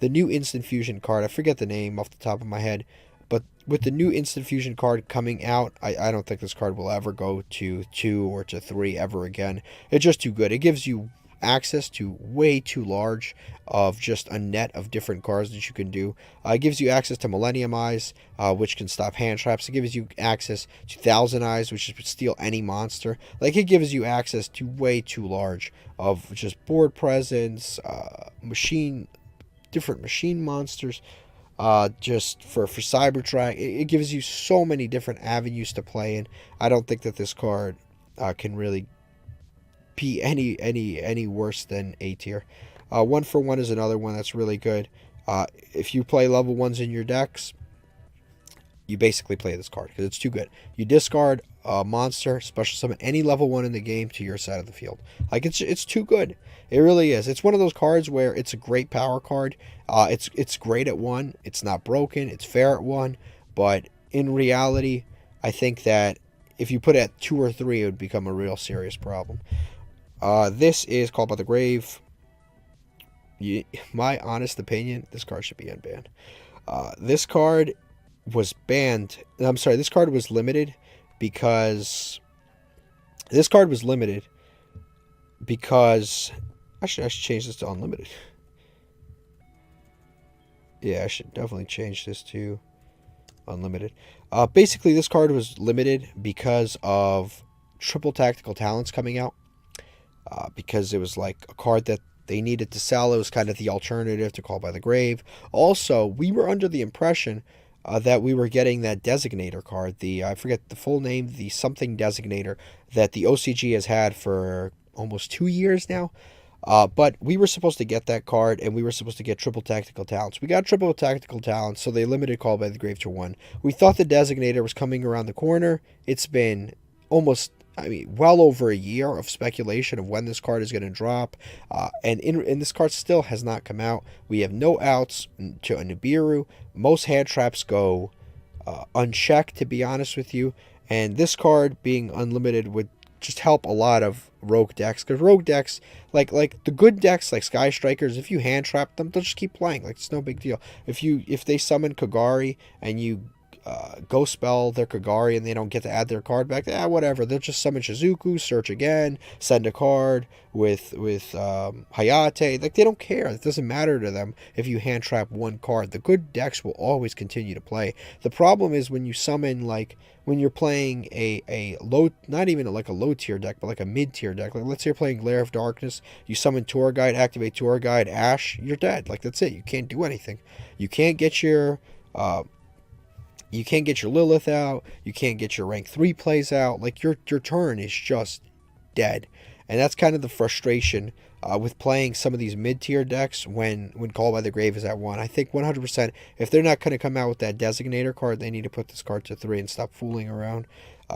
new Instant Fusion card, I forget the name off the top of my head, but with the new Instant Fusion card coming out, I don't think this card will ever go to 2 or to 3 ever again. It's just too good. It gives you access to way too large of just a net of different cards that you can do. It gives you access to Millennium Eyes, which can stop hand traps. It gives you access to Thousand Eyes, which is steal any monster. Like, it gives you access to way too large of just board presence, machine different machine monsters. Just for Cybertron, it gives you so many different avenues to play in. I don't think that this card can really be any worse than A tier. 1-for-1 is another one that's really good. If you play level 1s in your decks, you basically play this card because it's too good. You discard a monster, special summon any level 1 in the game to your side of the field. Like, it's too good. It really is. It's one of those cards where it's a great power card. It's great at 1. It's not broken. It's fair at 1. But in reality, I think that if you put it at 2 or 3, it would become a real serious problem. This is Called by the Grave. My honest opinion, this card should be unbanned. This card was banned. I'm sorry, this card was limited because I should change this to unlimited. Yeah, I should definitely change this to unlimited. Basically, this card was limited because of triple tactical talents coming out. Because it was like a card that they needed to sell. It was kind of the alternative to Call by the Grave. Also, we were under the impression that we were getting that designator card. I forget the full name, the something designator that the OCG has had for almost 2 years now. But we were supposed to get that card, and we were supposed to get triple tactical talents. We got triple tactical talents, so they limited Call by the Grave to 1. We thought the designator was coming around the corner. It's been almost, well over a year of speculation of when this card is going to drop, and this card still has not come out. We have no outs to a Nibiru. Most hand traps go unchecked, to be honest with you, and this card being unlimited would just help a lot of rogue decks, because rogue decks, like the good decks like Sky Strikers, if you hand trap them, they'll just keep playing. Like, it's no big deal. If they summon Kagari and you go spell their Kagari and they don't get to add their card back, whatever, they'll just summon Shizuku, search again, send a card with Hayate. Like, they don't care. It doesn't matter to them if you hand trap one card. The good decks will always continue to play. The problem is when you summon, like, when you're playing a low, not even like a low tier deck, but like a mid tier deck. Like, let's say you're playing Glare of Darkness, you summon Tour Guide, activate Tour Guide, Ash, you're dead. Like, that's it. You can't do anything. You can't get your Lilith out. You can't get your rank 3 plays out. Like, your turn is just dead. And that's kind of the frustration with playing some of these mid-tier decks when Call by the Grave is at 1. I think 100%, if they're not going to come out with that designator card, they need to put this card to 3 and stop fooling around.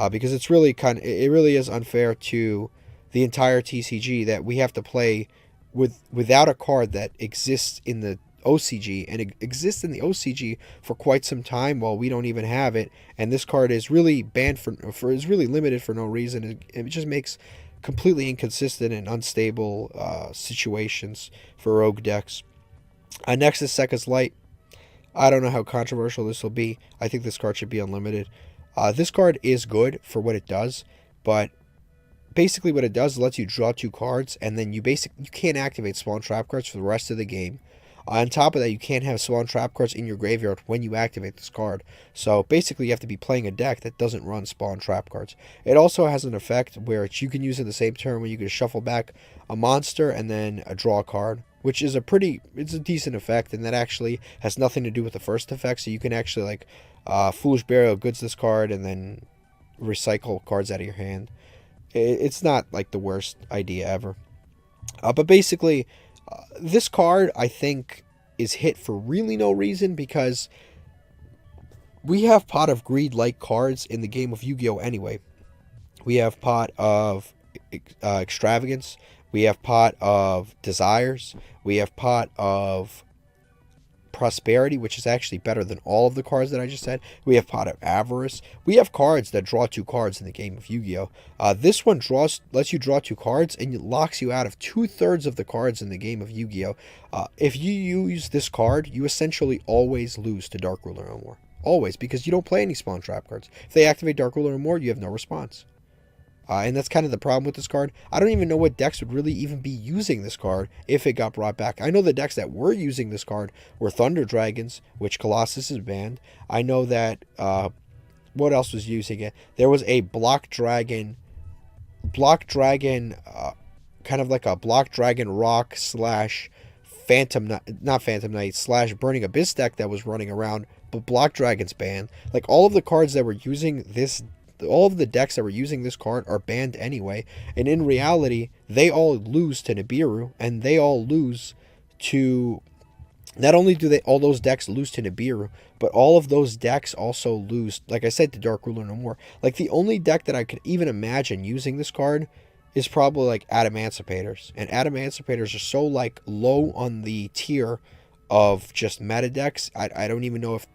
Because it's really it really is unfair to the entire TCG that we have to play without a card that exists in the OCG, and it exists in the OCG for quite some time while we don't even have it, and this card is really banned is really limited for no reason. It just makes completely inconsistent and unstable situations for rogue decks. Next is Sekka's Light. I don't know how controversial this will be. I think this card should be unlimited. This card is good for what it does, but basically what it does is lets you draw 2 cards, and then you can't activate spawn trap cards for the rest of the game. On top of that, you can't have spawn trap cards in your graveyard when you activate this card. So basically, you have to be playing a deck that doesn't run spawn trap cards. It also has an effect where you can use in the same turn when you can shuffle back a monster and then draw a card, which is it's a decent effect, and that actually has nothing to do with the first effect. So you can actually, like, Foolish Burial goods this card and then recycle cards out of your hand. It's not like the worst idea ever. But basically, this card, I think, is hit for really no reason, because we have Pot of Greed-like cards in the game of Yu-Gi-Oh! Anyway. We have Pot of Extravagance. We have Pot of Desires. We have Pot of Prosperity, which is actually better than all of the cards that I just said. We have Pot of Avarice. We have cards that draw 2 cards in the game of Yu-Gi-Oh! This one lets you draw 2 cards, and it locks you out of 2/3 of the cards in the game of Yu-Gi-Oh! If you use this card, you essentially always lose to Dark Ruler or more. Always, because you don't play any spawn trap cards. If they activate Dark Ruler or more, you have no response. And that's kind of the problem with this card. I don't even know what decks would really even be using this card if it got brought back. I know the decks that were using this card were Thunder Dragons, which Colossus is banned. I know that, what else was using it? There was a Block Dragon, kind of like a Block Dragon Rock / not Phantom Knight slash Burning Abyss deck that was running around, but Block Dragon's banned. Like, all of the cards that were using this, all of the decks that were using this card are banned anyway, and in reality, they all lose to Nibiru, and they all lose to, not only do they all those decks lose to Nibiru, but all of those decks also lose, like I said, to Dark Ruler No More. Like, the only deck that I could even imagine using this card is probably like Adamantipator's. And Adamantipator's are so like low on the tier of just meta decks. I don't even know if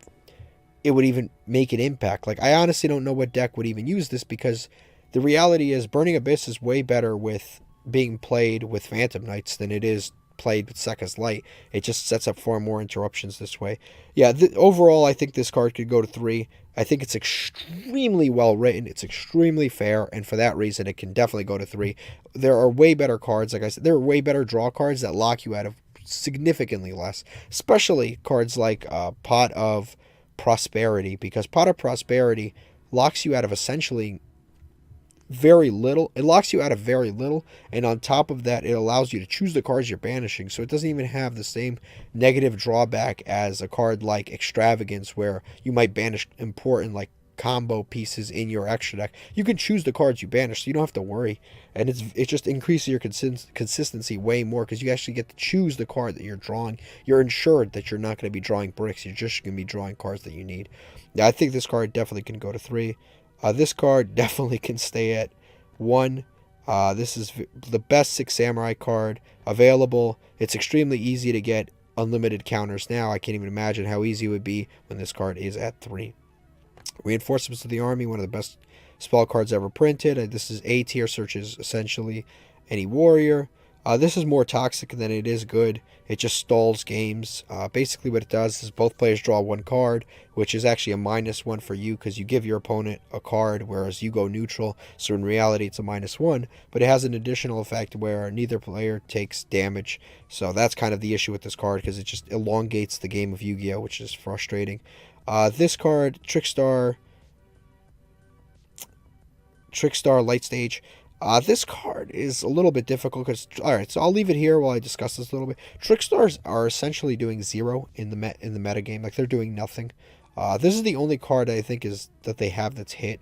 it would even make an impact. Like, I honestly don't know what deck would even use this, because the reality is Burning Abyss is way better with being played with Phantom Knights than it is played with Sekka's Light. It just sets up far more interruptions this way. Yeah, overall, I think this card could go to 3. I think it's extremely well written. It's extremely fair, and for that reason, it can definitely go to 3. There are way better cards. Like I said, there are way better draw cards that lock you out of significantly less, especially cards like Pot of Prosperity, because Pot of Prosperity locks you out of essentially very little. It locks you out of very little, and on top of that, it allows you to choose the cards you're banishing, so it doesn't even have the same negative drawback as a card like Extravagance, where you might banish important like combo pieces in your extra deck. You can choose the cards you banish, so you don't have to worry, and it just increases your consistency way more, because you actually get to choose the card that you're drawing. You're ensured that you're not going to be drawing bricks. You're just going to be drawing cards that you need. Yeah, I think this card definitely can go to 3. This card definitely can stay at 1. This is the best 6 Samurai card available. It's extremely easy to get unlimited counters now. I can't even imagine how easy it would be when this card is at 3. Reinforcements of the Army, one of the best spell cards ever printed. This is A tier, searches essentially any warrior. This is more toxic than it is good. It just stalls games. Basically what it does is both players draw 1 card, which is actually a -1 for you, because you give your opponent a card, whereas you go neutral. So in reality, it's a -1, but it has an additional effect where neither player takes damage. So that's kind of the issue with this card, because it just elongates the game of Yu-Gi-Oh!, which is frustrating. This card, Trickstar Light Stage. This card is a little bit difficult because, alright, so I'll leave it here while I discuss this a little bit. Trickstars are essentially doing 0 in the meta game. Like, they're doing nothing. This is the only card I think is that they have that's hit.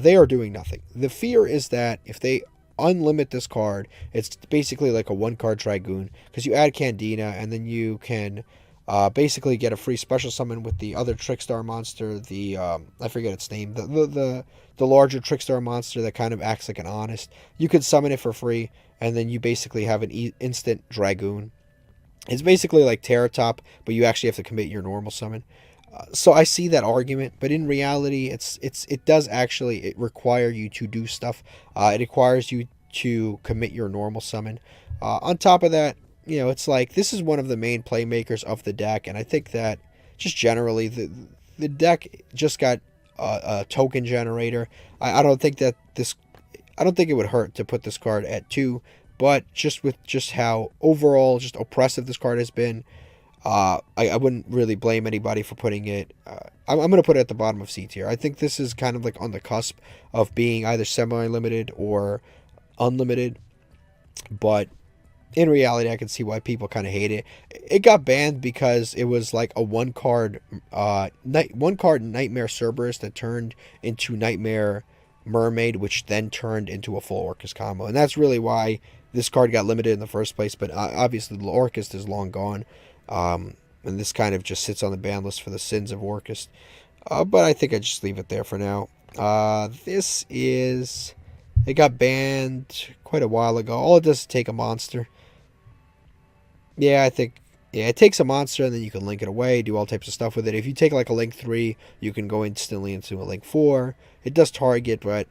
They are doing nothing. The fear is that if they unlimit this card, it's basically like a 1-card Dragoon, because you add Candina, and then you can basically get a free special summon with the other Trickstar monster, the I forget its name, the larger Trickstar monster that kind of acts like an Honest. You could summon it for free, and then you basically have an instant Dragoon. It's basically like Terra Top, but you actually have to commit your normal summon. So I see that argument, but in reality, it does actually require you to do stuff. It requires you to commit your normal summon. On top of that, you know, it's like, this is one of the main playmakers of the deck, and I think that just generally the deck just got a token generator. I don't think that I don't think it would hurt to put this card at 2, but just with just how overall just oppressive this card has been, I wouldn't really blame anybody for putting it. I'm going to put it at the bottom of C tier. I think this is kind of like on the cusp of being either semi-limited or unlimited, but in reality, I can see why people kind of hate it. It got banned because it was like a 1-card Nightmare Cerberus that turned into Nightmare Mermaid, which then turned into a full Orcus combo, and that's really why this card got limited in the first place. But obviously, the Orcus is long gone, and this kind of just sits on the ban list for the sins of Orcus. But I think I just leave it there for now. It got banned quite a while ago. All it does is take a monster. Yeah, it takes a monster, and then you can link it away, do all types of stuff with it. If you take like a Link 3, you can go instantly into a Link 4. It does target, but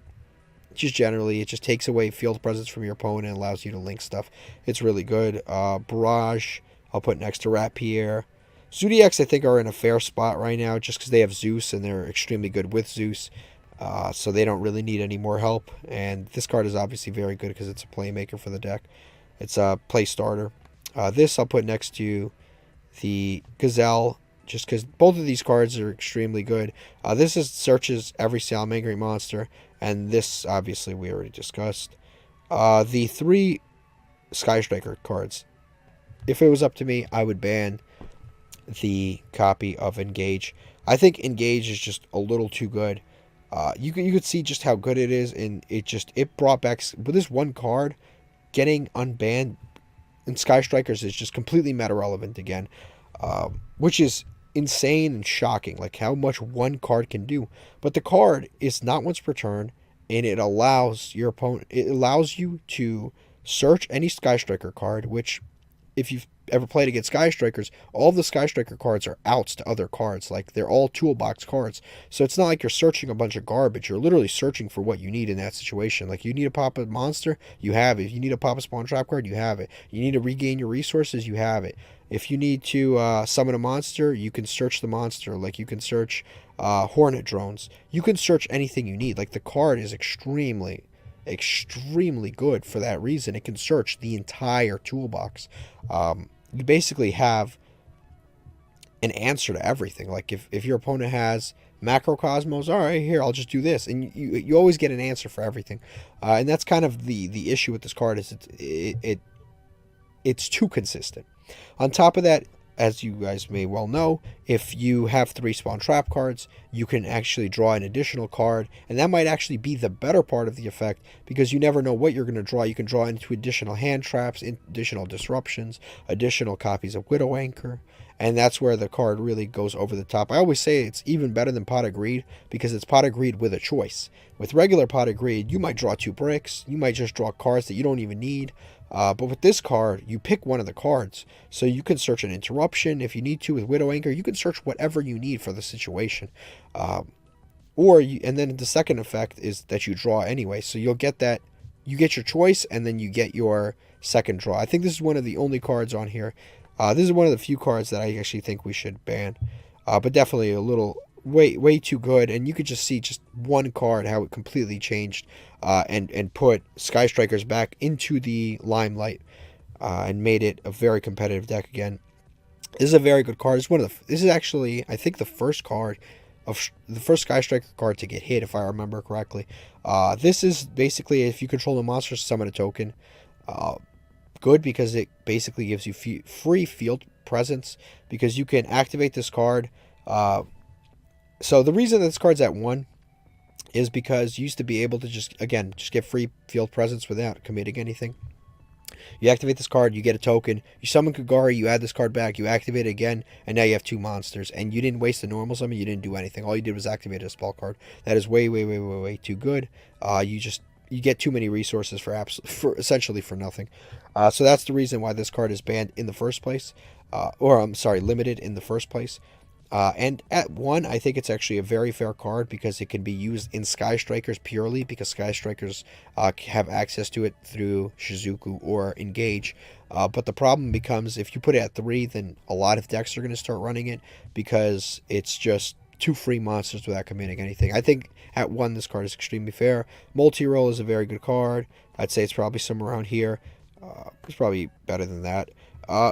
just generally, it just takes away field presence from your opponent and allows you to link stuff. It's really good. Barrage, I'll put next to Rapier. Zoodiacs, I think, are in a fair spot right now, just because they have Zeus, and they're extremely good with Zeus. So they don't really need any more help. And this card is obviously very good because it's a playmaker for the deck. It's a play starter. This I'll put next to the Gazelle, just because both of these cards are extremely good. This searches every Salamangreat monster, and this obviously we already discussed. The 3 Sky Striker cards. if it was up to me, I would ban the copy of Engage. I think Engage is just a little too good. You could see just how good it is, and it brought back with this one card getting unbanned in Sky Strikers is just completely meta relevant again, which is insane and shocking, like how much one card can do. But the card is not once per turn, and it allows your opponent. It allows you to search any Sky Striker card, which if you've ever played against Sky Strikers, all the Sky Striker cards are outs to other cards. Like, they're all toolbox cards. So it's not like you're searching a bunch of garbage. You're literally searching for what you need in that situation. Like, you need to pop a monster, you have it. If you need to pop a spawn trap card, you have it. You need to regain your resources, you have it. If you need to summon a monster, you can search the monster. Like, you can search Hornet drones. You can search anything you need. Like, the card is extremely good for that reason. It can search the entire toolbox. You basically have an answer to everything. Like, if your opponent has Macrocosmos, all right, here, I'll just do this, and you always get an answer for everything. And that's kind of the issue with this card, is it's too consistent. On top of that, as you guys may well know, if you have 3 spawn trap cards, you can actually draw an additional card, and that might actually be the better part of the effect, because you never know what you're going to draw. You can draw into additional hand traps, additional disruptions, additional copies of Widow Anchor, and that's where the card really goes over the top. I always say it's even better than Pot of Greed, because it's Pot of Greed with a choice. With regular Pot of Greed, you might draw 2 bricks, you might just draw cards that you don't even need. But with this card, you pick one of the cards. So you can search an interruption if you need to. With Widow Anchor, you can search whatever you need for the situation. And then the second effect is that you draw anyway. So you'll get that, you get your choice, and then you get your second draw. I think this is one of the only cards on here. This is one of the few cards that I actually think we should ban. But definitely a little, way too good. And you could just see just one card, how it completely changed and put Sky Strikers back into the limelight and made it a very competitive deck again. This is a very good card. This is actually, I think, the first Sky Striker card to get hit, if I remember correctly. This is basically, if you control a monster, summon a token. Good, because it basically gives you free field presence, because you can activate this card. So the reason that this card's at 1 is because you used to be able to just get free field presence without committing anything. You activate this card, you get a token, you summon Kagari, you add this card back, you activate it again, and now you have 2 monsters, and you didn't waste the normal summon, you didn't do anything. All you did was activate a spell card. That is way too good. You get too many resources for essentially for nothing. So that's the reason why this card is banned in the first place, limited in the first place. And at 1, I think it's actually a very fair card, because it can be used in Sky Strikers purely, because Sky Strikers have access to it through Shizuku or Engage. But the problem becomes, if you put it at 3, then a lot of decks are going to start running it, because it's just 2 free monsters without committing anything. I think at 1, this card is extremely fair. Multi-roll is a very good card. I'd say it's probably somewhere around here. It's probably better than that.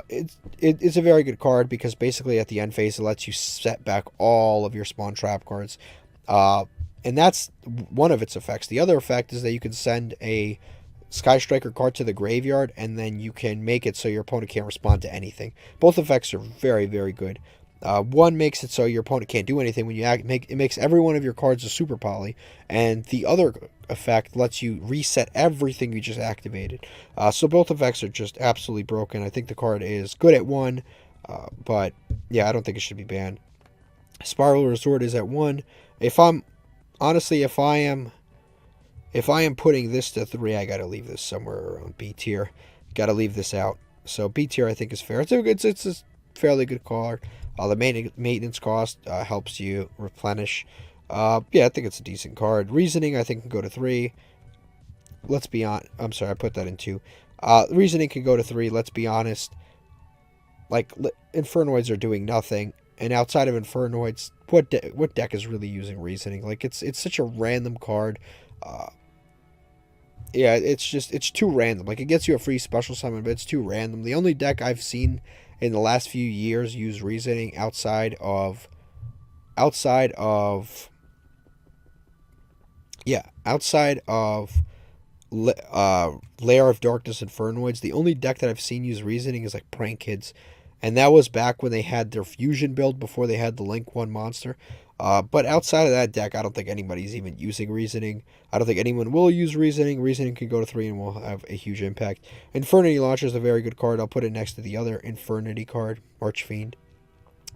It's a very good card, because basically at the end phase, it lets you set back all of your spawn trap cards. And that's one of its effects. The other effect is that you can send a Sky Striker card to the graveyard, and then you can make it so your opponent can't respond to anything. Both effects are very good. One makes it so your opponent can't do anything when you it makes every one of your cards a super poly, and the other effect lets you reset everything you just activated. So both effects are just absolutely broken. I think the card is good at 1, but yeah, I don't think it should be banned. Spiral Resort is at 1. If I am putting this to 3, I gotta leave this somewhere around B tier. Gotta leave this out. So B tier, I think, is fair. It's a fairly good card. The maintenance cost helps you replenish. Yeah, I think it's a decent card. Reasoning, I think, can go to 3. Let's be honest. I'm sorry, I put that in 2. Reasoning can go to 3. Let's be honest. Like, Infernoids are doing nothing, and outside of Infernoids, what deck is really using Reasoning? Like, it's such a random card. Yeah, it's too random. Like, it gets you a free special summon, but it's too random. The only deck I've seen in the last few years use Reasoning outside of Lair of Darkness Infernoids. The only deck that I've seen use Reasoning is like Prank Kids, and that was back when they had their fusion build before they had the Link 1 monster. But outside of that deck, I don't think anybody's even using Reasoning. I don't think anyone will use Reasoning. Reasoning can go to 3 and will have a huge impact. Infernity Launcher is a very good card. I'll put it next to the other Infernity card, Archfiend.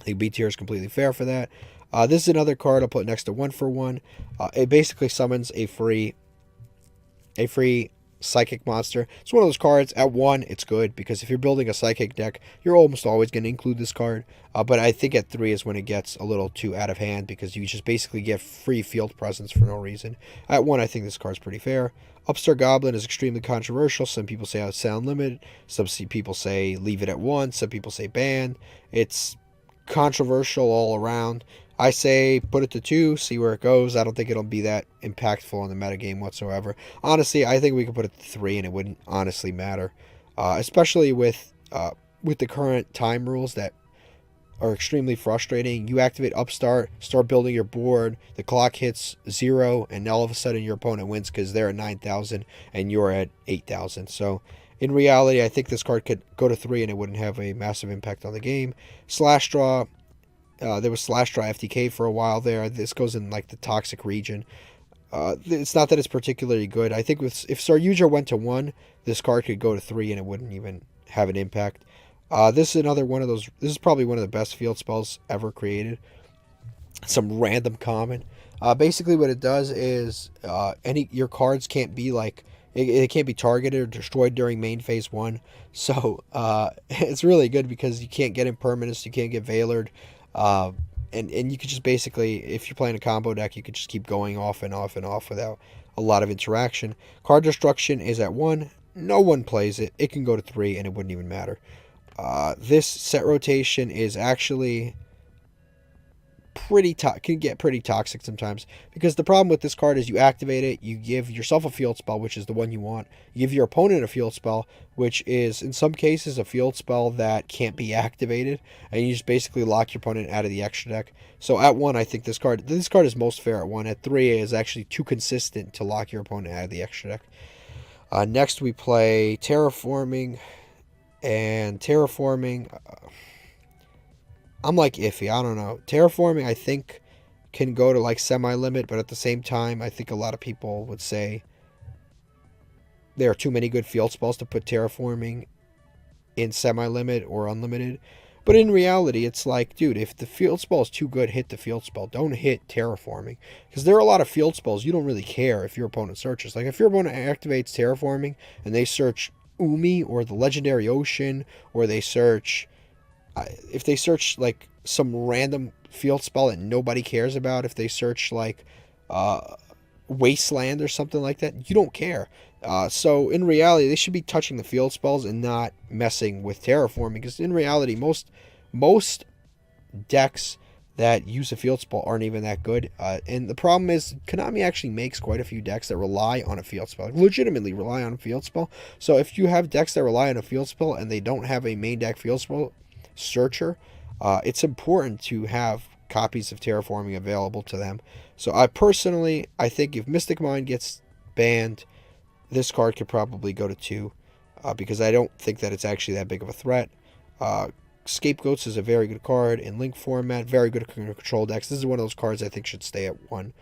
I think B tier is completely fair for that. This is another card I'll put next to 1 for 1. It basically summons a free psychic monster. It's one of those cards at 1, it's good because if you're building a psychic deck, you're almost always going to include this card. But I think at 3 is when it gets a little too out of hand because you just basically get free field presence for no reason. At 1, I think this card's pretty fair. Upstart Goblin is extremely controversial. Some people say it's sound limit. Some people say leave it at 1. Some people say ban. It's controversial all around. I say put it to 2, see where it goes. I don't think it'll be that impactful on the metagame whatsoever. Honestly, I think we could put it to 3 and it wouldn't honestly matter. Especially with the current time rules that are extremely frustrating. You activate Upstart, start building your board, the clock hits 0, and all of a sudden your opponent wins because they're at 9,000 and you're at 8,000. So in reality, I think this card could go to 3 and it wouldn't have a massive impact on the game. Slash Draw. There was Slash Draw FTK for a while there. This goes in like the toxic region. It's not that it's particularly good. I think if Yugioh went to 1, this card could go to 3 and it wouldn't even have an impact. This is another one of those. This is probably one of the best field spells ever created. Some random common. Basically, what it does is your cards can't be like it can't be targeted or destroyed during main phase 1. So it's really good because you can't get Impermanence, you can't get Veilered. And you could just basically, if you're playing a combo deck, you could just keep going off and off and off without a lot of interaction. Card Destruction is at 1. No one plays it. It can go to 3 and it wouldn't even matter. This set rotation is actually can get pretty toxic sometimes, because the problem with this card is you activate it, you give yourself a field spell, which is the one you want, you give your opponent a field spell, which is in some cases a field spell that can't be activated, and you just basically lock your opponent out of the extra deck. So at 1, I think this card is most fair at 1. At 3, it is actually too consistent to lock your opponent out of the extra deck. Next we play Terraforming, and Terraforming, I'm like iffy. I don't know. Terraforming, I think, can go to like semi-limit, but at the same time, I think a lot of people would say there are too many good field spells to put Terraforming in semi-limit or unlimited. But in reality, it's like, dude, if the field spell is too good, hit the field spell. Don't hit Terraforming. Because there are a lot of field spells you don't really care if your opponent searches. Like if your opponent activates Terraforming and they search Umi or the Legendary Ocean, or they search... if they search like some random field spell that nobody cares about, if they search like Wasteland or something like that, you don't care. So in reality, they should be touching the field spells and not messing with Terraforming, because in reality, most decks that use a field spell aren't even that good. And the problem is Konami actually makes quite a few decks that rely on a field spell, like legitimately rely on a field spell. So if you have decks that rely on a field spell and they don't have a main deck field spell searcher, it's important to have copies of Terraforming available to them. So I think if Mystic Mind gets banned, this card could probably go to 2, because I don't think that it's actually that big of a threat. Scapegoats is a very good card in Link format, very good control decks. This is one of those cards I think should stay at 1.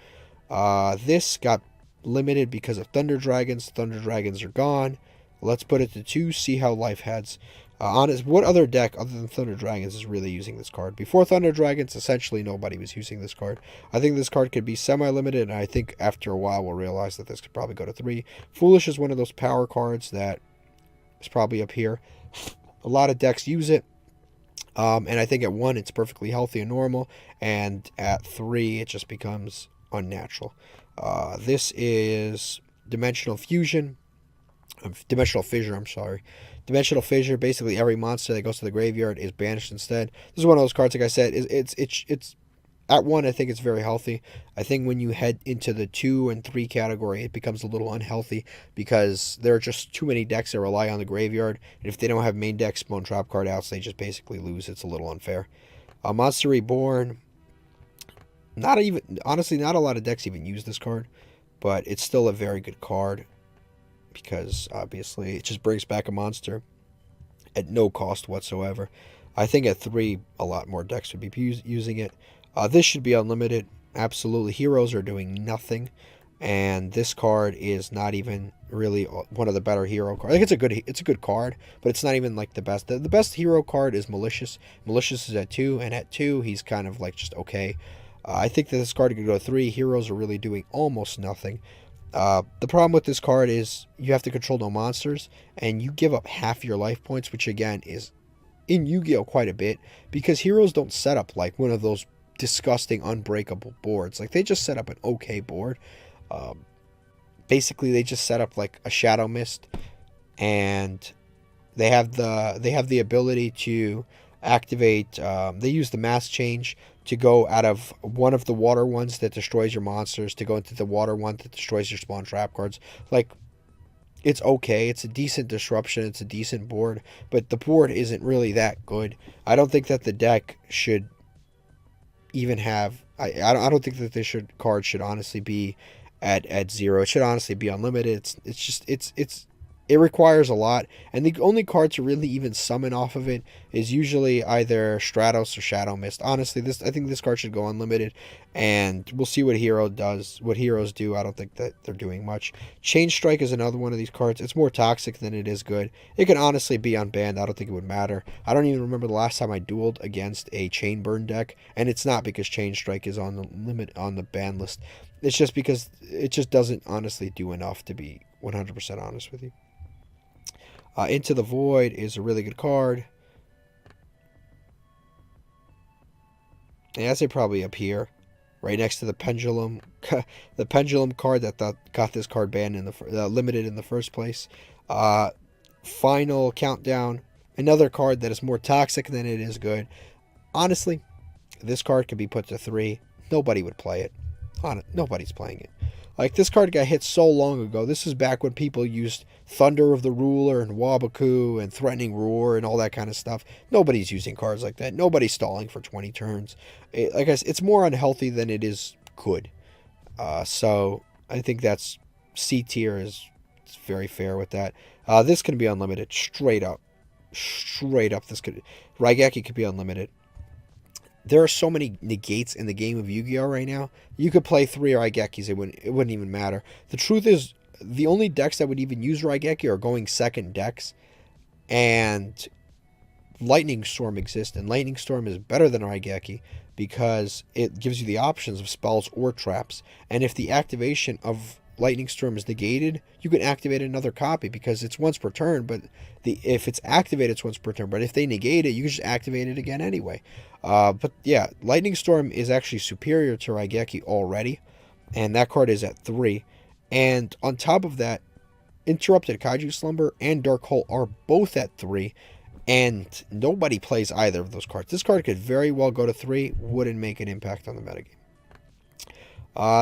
This got limited because of Thunder Dragons. Thunder Dragons are gone. Let's put it to 2, see how life heads. What other deck other than Thunder Dragons is really using this card? Before Thunder Dragons, essentially nobody was using this card. I think this card could be semi-limited, and I think after a while we'll realize that this could probably go to 3. Foolish is one of those power cards that is probably up here. A lot of decks use it, and I think at 1 it's perfectly healthy and normal, and at 3 it just becomes unnatural. This is Dimensional Fissure, I'm sorry. Dimensional Fissure, basically every monster that goes to the graveyard is banished instead. This is one of those cards, like I said, it's at 1, I think it's very healthy. I think when you head into the 2 and 3 category, it becomes a little unhealthy because there are just too many decks that rely on the graveyard, and if they don't have main deck spawn drop card outs, they just basically lose. It's a little unfair. Monster Reborn, honestly, not a lot of decks even use this card, but it's still a very good card. because obviously it just brings back a monster at no cost whatsoever. I think at 3, a lot more decks would be using it. This should be unlimited. Absolutely. Heroes are doing nothing. And this card is not even really one of the better hero cards. I think it's a good card, but it's not even like the best. The best hero card is Malicious. Malicious is at 2, and at 2, he's kind of like just okay. I think that this card could go 3. Heroes are really doing almost nothing. The problem with this card is you have to control no monsters, and you give up half your life points, which again is in Yu-Gi-Oh quite a bit, because heroes don't set up like one of those disgusting unbreakable boards. Like, they just set up an okay board. Basically, they just set up like a Shadow Mist, and they have the ability to activate. They use the mass change to go out of one of the water ones that destroys your monsters to go into the water one that destroys your spawn trap cards. Like, it's okay. It's a decent disruption. It's a decent board, but the board isn't really that good. I don't think that the deck should even have. I don't think that this card should honestly be at 0. It should honestly be unlimited. It requires a lot, and the only card to really even summon off of it is usually either Stratos or Shadow Mist. Honestly, I think this card should go unlimited, and we'll see what heroes do. I don't think that they're doing much. Chain Strike is another one of these cards. It's more toxic than it is good. It can honestly be unbanned. I don't think it would matter. I don't even remember the last time I dueled against a Chain Burn deck, and it's not because Chain Strike is on the ban list. It's just because it just doesn't honestly do enough, to be 100% honest with you. Into the Void is a really good card. And I'd say probably up here, right next to the Pendulum, the Pendulum card that got this card banned limited in the first place. Final Countdown, another card that is more toxic than it is good. Honestly, this card could be put to 3. Nobody would play it. Nobody's playing it. Like, this card got hit so long ago. This is back when people used Thunder of the Ruler and Wabaku and Threatening Roar and all that kind of stuff. Nobody's using cards like that. Nobody's stalling for 20 turns. Like I said, it's more unhealthy than it is good. So I think that's C tier is very fair with that. This can be unlimited. Straight up. Raigeki could be unlimited. There are so many negates in the game of Yu-Gi-Oh right now. You could play 3 Raigekis. It wouldn't even matter. The truth is, the only decks that would even use Raigeki are going second decks. And Lightning Storm exists. And Lightning Storm is better than Raigeki because it gives you the options of spells or traps. And if the activation of Lightning Storm is negated, you can activate another copy because it's once per turn. But if it's activated, it's once per turn. But if they negate it, you can just activate it again anyway. But yeah, Lightning Storm is actually superior to Raigeki already, and that card is at 3. And on top of that, Interrupted Kaiju Slumber and Dark Hole are both at 3, and nobody plays either of those cards. This card could very well go to 3, wouldn't make an impact on the metagame.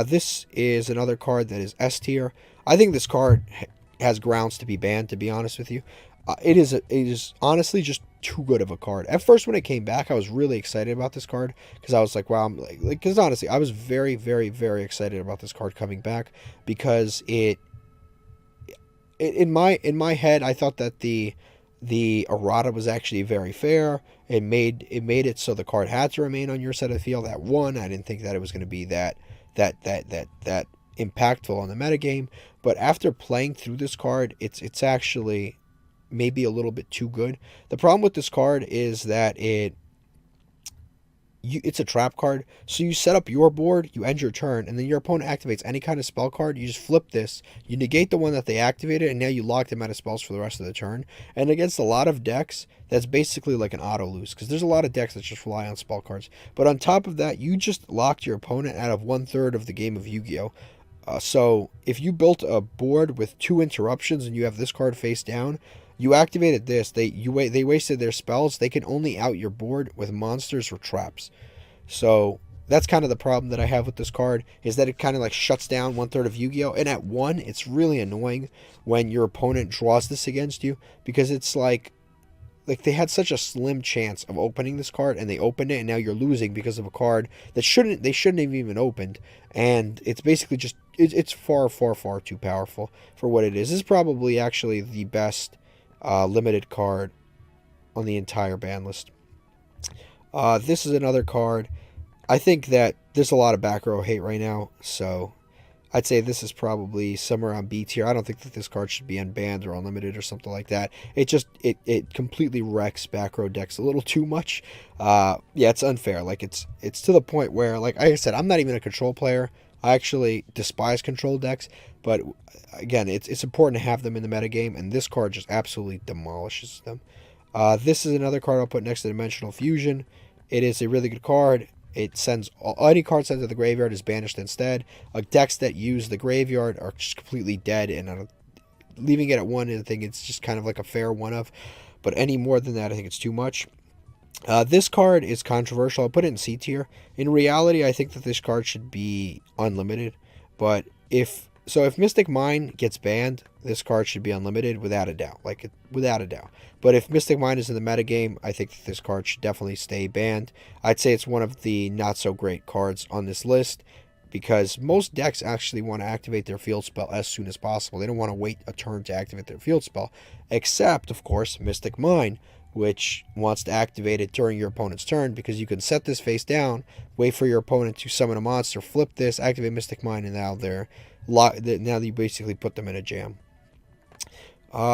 This is another card that is S tier. I think this card has grounds to be banned, to be honest with you. It is honestly just too good of a card. At first, when it came back, I was really excited about this card because I was like, wow, because honestly, I was very, very, very excited about this card coming back because in my head, I thought that the errata was actually very fair. It made it so the card had to remain on your side of the field at 1. I didn't think that it was going to be that impactful on the metagame. But after playing through this card, it's actually maybe a little bit too good. The problem with this card is that it's a trap card. So you set up your board, you end your turn, and then your opponent activates any kind of spell card. You just flip this, you negate the one that they activated, and now you lock them out of spells for the rest of the turn. And against a lot of decks, that's basically like an auto lose, because there's a lot of decks that just rely on spell cards. But on top of that, you just locked your opponent out of 1/3 of the game of Yu-Gi-Oh! So if you built a board with 2 interruptions and you have this card face down, you activated this, they wasted their spells. They can only out your board with monsters or traps. So that's kind of the problem that I have with this card, is that it kind of like shuts down 1/3 of Yu-Gi-Oh! And at 1, it's really annoying when your opponent draws this against you, because it's like they had such a slim chance of opening this card, and they opened it, and now you're losing because of a card that they shouldn't have even opened. And it's basically just it's far, far, far too powerful for what it is. This is probably actually the best limited card on the entire ban list. This is another card. I think that there's a lot of back row hate right now, so I'd say this is probably somewhere on B tier. I don't think that this card should be unbanned or unlimited or something like that. It just it completely wrecks back row decks a little too much. Yeah, it's unfair. Like it's to the point where, like I said, I'm not even a control player. I actually despise control decks, but again, it's important to have them in the metagame, and this card just absolutely demolishes them. This is another card I'll put next to Dimensional Fusion. It is a really good card. It sends any card sent to the graveyard is banished instead. Decks that use the graveyard are just completely dead, and leaving it at 1, I think it's just kind of like a fair one of. But any more than that, I think it's too much. This card is controversial. I'll put it in C tier. In reality, I think that this card should be unlimited. But if Mystic Mine gets banned, this card should be unlimited without a doubt. Without a doubt. But if Mystic Mine is in the metagame, I think that this card should definitely stay banned. I'd say it's one of the not-so-great cards on this list, because most decks actually want to activate their field spell as soon as possible. They don't want to wait a turn to activate their field spell, except, of course, Mystic Mine, which wants to activate it during your opponent's turn, because you can set this face down, wait for your opponent to summon a monster, flip this, activate Mystic Mine, and now you basically put them in a jam.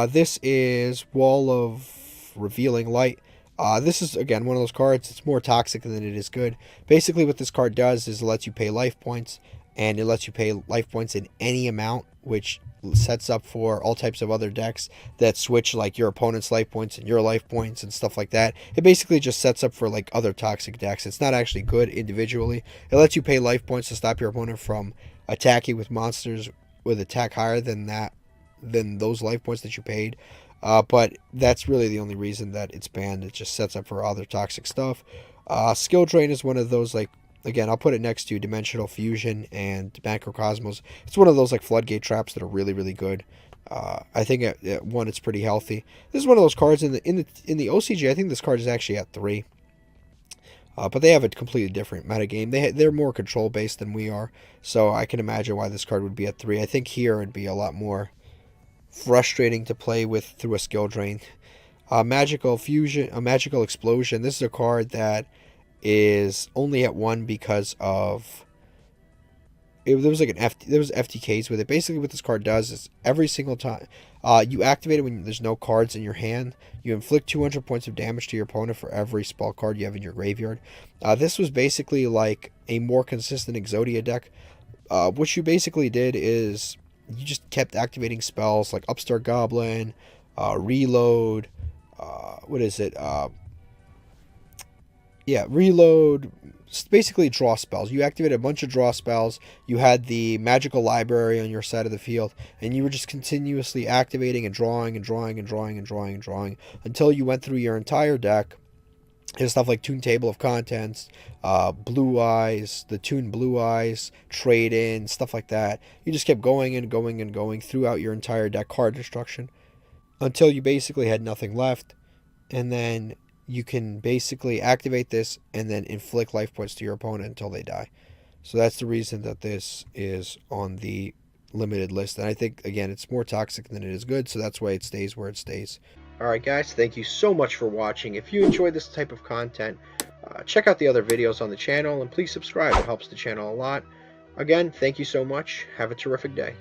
This is Wall of Revealing Light. This is, again, one of those cards. It's more toxic than it is good. Basically, what this card does is it lets you pay life points, and it lets you pay life points in any amount, which sets up for all types of other decks that switch like your opponent's life points and your life points and stuff like that. It basically just sets up for like other toxic decks. It's not actually good individually. It lets you pay life points to stop your opponent from attacking with monsters with attack higher than those life points that you paid. But that's really the only reason that it's banned. It just sets up for other toxic stuff. Skill Drain is one of those, like, again, I'll put it next to Dimensional Fusion and Macrocosmos. It's one of those like floodgate traps that are really, really good. I think at 1 it's pretty healthy. This is one of those cards in the OCG. I think this card is actually at 3. But they have a completely different metagame. They're more control based than we are, so I can imagine why this card would be at 3. I think here it'd be a lot more frustrating to play with through a skill drain. Magical Fusion, a Magical Explosion. This is a card that is only at 1 because of there was FTKs with it. Basically, what this card does is every single time you activate it when there's no cards in your hand, you inflict 200 points of damage to your opponent for every spell card you have in your graveyard. This was basically like a more consistent Exodia deck. What you basically did is you just kept activating spells like Upstart Goblin, Reload, Reload, basically draw spells. You activated a bunch of draw spells. You had the magical library on your side of the field, and you were just continuously activating and drawing and drawing and drawing and drawing and drawing until you went through your entire deck. There's stuff like Toon Table of Contents, Blue Eyes, the Toon Blue Eyes, Trade In, stuff like that. You just kept going and going and going throughout your entire deck, card destruction, until you basically had nothing left. And then you can basically activate this and then inflict life points to your opponent until they die. So that's the reason that this is on the limited list. And I think, again, it's more toxic than it is good, so that's why it stays where it stays. Alright guys, thank you so much for watching. If you enjoy this type of content, check out the other videos on the channel, and please subscribe. It helps the channel a lot. Again, thank you so much. Have a terrific day.